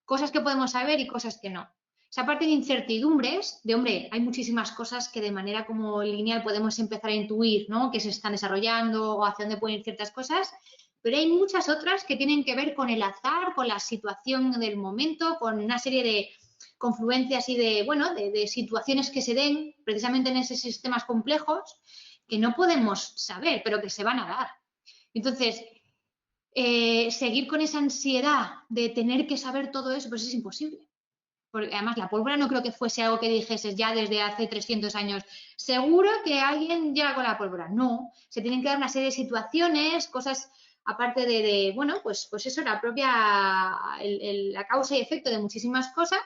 cosas que podemos saber y cosas que no. Esa parte de incertidumbres, de hombre, hay muchísimas cosas que de manera como lineal podemos empezar a intuir, ¿no? Que se están desarrollando o hacia dónde pueden ir ciertas cosas, pero hay muchas otras que tienen que ver con el azar, con la situación del momento, con una serie de confluencias y de, bueno, de situaciones que se den precisamente en esos sistemas complejos que no podemos saber, pero que se van a dar. Entonces, seguir con esa ansiedad de tener que saber todo eso, pues es imposible. Porque además la pólvora no creo que fuese algo que dijeses ya desde hace 300 años. Seguro que alguien llega con la pólvora. No, se tienen que dar una serie de situaciones, cosas aparte de bueno, pues eso, la propia, la causa y efecto de muchísimas cosas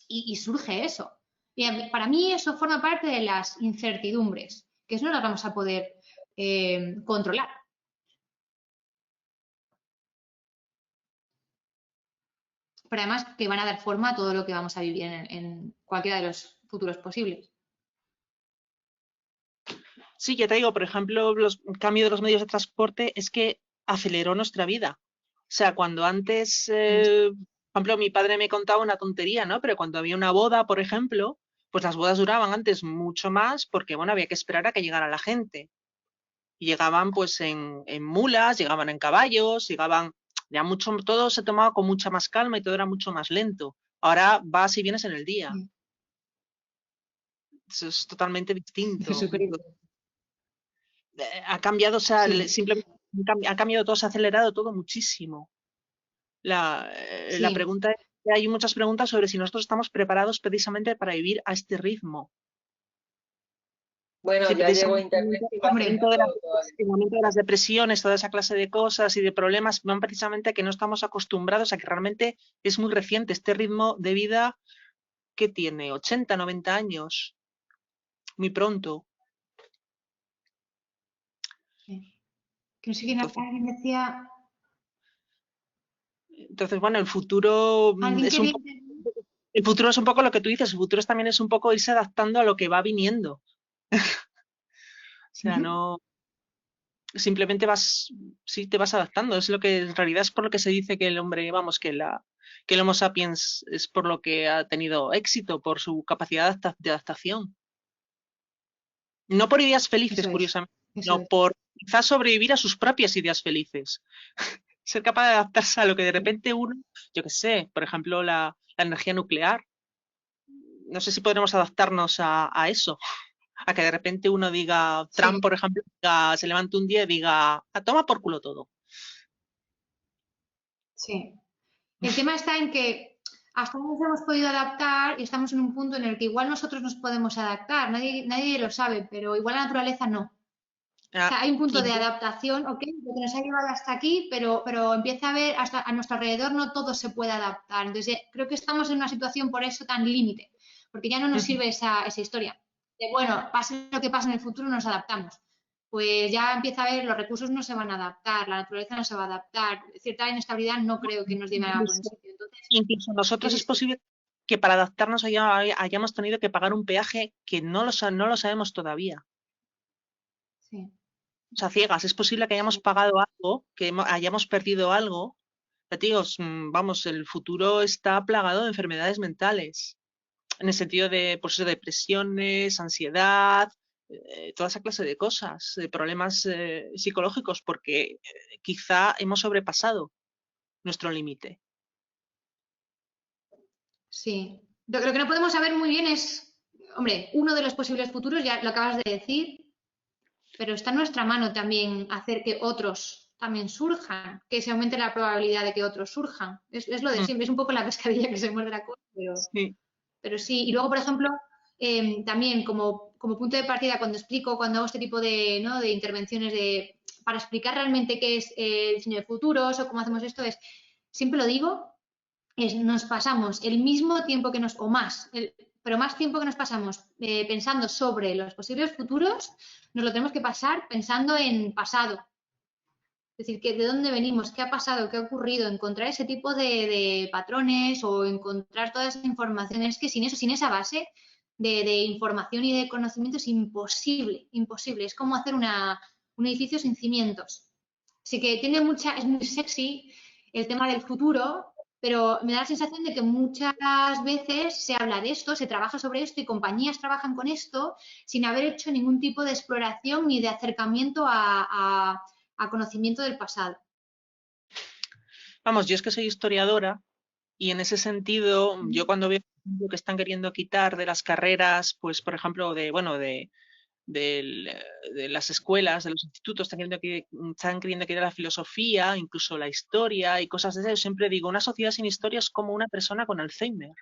y surge eso. Bien, para mí eso forma parte de las incertidumbres, que eso no las vamos a poder controlar. Pero además que van a dar forma a todo lo que vamos a vivir en cualquiera de los futuros posibles. Sí, ya te digo, por ejemplo, el cambio de los medios de transporte es que aceleró nuestra vida. O sea, cuando antes, por ejemplo, mi padre me contaba una tontería, ¿no? Pero cuando había una boda, por ejemplo, pues las bodas duraban antes mucho más porque, bueno, había que esperar a que llegara la gente. Y llegaban pues en mulas, llegaban en caballos, llegaban, ya mucho, todo se tomaba con mucha más calma y todo era mucho más lento. Ahora vas y vienes en el día. Eso es totalmente distinto. Ha cambiado, o sea, Sí. simplemente ha cambiado todo, se ha acelerado todo muchísimo. La Sí. pregunta es, hay muchas preguntas sobre si nosotros estamos preparados precisamente para vivir a este ritmo. Bueno, Sí, ya llegó precisamente Internet y lo Hombre, aceleró todo todavía. el momento de las depresiones, toda esa clase de cosas y de problemas van precisamente a que no estamos acostumbrados a que realmente es muy reciente este ritmo de vida que tiene 80, 90 años, muy pronto. que no sé quién alguien decía. Entonces, bueno, el futuro Alguien es un quería. poco, el futuro es un poco lo que tú dices, el futuro también es un poco irse adaptando a lo que va viniendo. O sea, no simplemente sí te vas adaptando, es lo que en realidad es por lo que se dice que el hombre, vamos, que el Homo sapiens es por lo que ha tenido éxito, por su capacidad de adaptación. No por ideas felices, Eso es. curiosamente, Eso sino es. por quizás sobrevivir a sus propias ideas felices. Ser capaz de adaptarse a lo que de repente uno, yo qué sé, por ejemplo, la energía nuclear. No sé si podremos adaptarnos a eso, a que de repente uno diga, Trump, Sí, por ejemplo, se levante un día y diga, a toma por culo todo. sí. El tema está en que hasta ahora nos hemos podido adaptar y estamos en un punto en el que igual nosotros nos podemos adaptar, nadie lo sabe, pero igual la naturaleza no. O sea, hay un punto de adaptación, ok, lo que nos ha llevado hasta aquí, pero empieza a ver hasta a nuestro alrededor no todo se puede adaptar. Entonces, creo que estamos en una situación por eso tan límite, porque ya no nos sirve esa historia. De bueno, pase lo que pase en el futuro, nos adaptamos. Pues ya empieza a ver, los recursos no se van a adaptar, la naturaleza no se va a adaptar, cierta inestabilidad no creo que nos lleve a buen sitio. Entonces, Incluso nosotros es posible que para adaptarnos hayamos tenido que pagar un peaje que no lo sabemos todavía. sí. O sea, ciegas, es posible que hayamos pagado algo, que hayamos perdido algo. Ya te digo, vamos, el futuro está plagado de enfermedades mentales, en el sentido de, pues, depresiones, ansiedad, toda esa clase de cosas, de problemas psicológicos, porque quizá hemos sobrepasado nuestro límite. Sí. Lo que no podemos saber muy bien es, hombre, uno de los posibles futuros, ya lo acabas de decir, pero está en nuestra mano también hacer que otros también surjan, que se aumente la probabilidad de que otros surjan. Es lo de siempre, es un poco la pescadilla que se muerde la cola, pero sí. Y luego, por ejemplo, también como punto de partida, cuando hago este tipo de intervenciones para explicar realmente qué es el diseño de futuros o cómo hacemos esto, siempre lo digo, nos pasamos el mismo tiempo o más, pero más tiempo que nos pasamos pensando sobre los posibles futuros, nos lo tenemos que pasar pensando en pasado. Es decir, que de dónde venimos, qué ha pasado, qué ha ocurrido, encontrar ese tipo de patrones o encontrar toda esa información. Es que sin esa base de información y de conocimiento es imposible, imposible. Es como hacer un edificio sin cimientos. Así que es muy sexy el tema del futuro, pero me da la sensación de que muchas veces se habla de esto, se trabaja sobre esto y compañías trabajan con esto sin haber hecho ningún tipo de exploración ni de acercamiento a conocimiento del pasado. Vamos, yo es que soy historiadora y en ese sentido, yo cuando veo que están queriendo quitar de las carreras, pues por ejemplo, de las escuelas, de los institutos, están queriendo quitar la filosofía, incluso la historia y cosas de eso, yo siempre digo, una sociedad sin historia es como una persona con Alzheimer.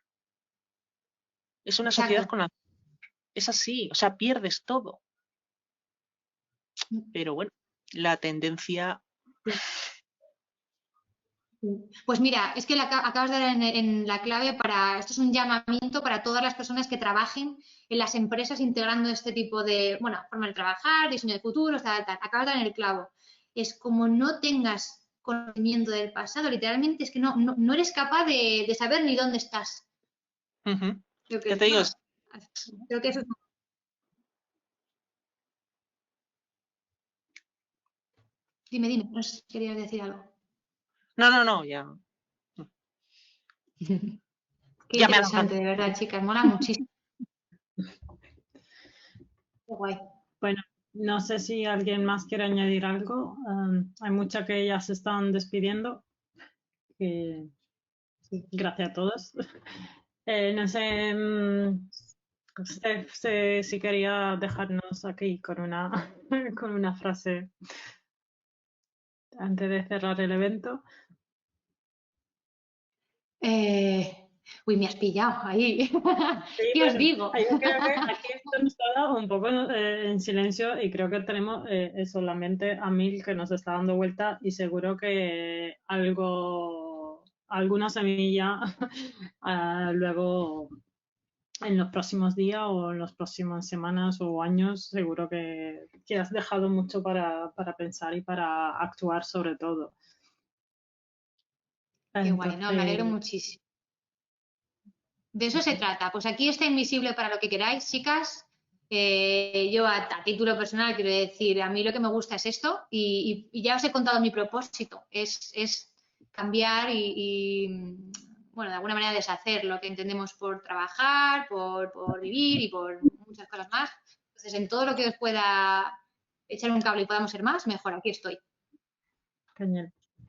Es una sociedad con Alzheimer. Es así, o sea, pierdes todo. Pero bueno, la tendencia... Pues mira, es que acabas de dar en la clave esto es un llamamiento para todas las personas que trabajen en las empresas integrando este tipo de, forma de trabajar, diseño de futuros, tal. Acabas de dar en el clavo. Es como no tengas conocimiento del pasado, literalmente es que no eres capaz de saber ni dónde estás. Ya te digo, creo que eso es... Dime, ¿nos querías decir algo? No, ya. Qué interesante, de verdad, chicas, mola muchísimo. Qué guay. Bueno, no sé si alguien más quiere añadir algo. Hay muchas que ya se están despidiendo. Sí, gracias a todos. No sé, Steph, si quería dejarnos aquí con una, con una frase antes de cerrar el evento. Uy, me has pillado ahí. Sí, ¿Qué os digo? Yo creo que aquí esto nos queda un poco en silencio y creo que tenemos solamente a Mil que nos está dando vuelta y seguro que alguna semilla luego en los próximos días o en las próximas semanas o años seguro que has dejado mucho para pensar y para actuar sobre todo. Qué guay, no, me alegro muchísimo. De eso se trata. Pues aquí está Invisible para lo que queráis, chicas. Yo a título personal quiero decir, a mí lo que me gusta es esto y ya os he contado mi propósito, es cambiar bueno, de alguna manera deshacer lo que entendemos por trabajar, por vivir y por muchas cosas más. Entonces, en todo lo que os pueda echar un cable y podamos ser más, mejor, aquí estoy. Genial.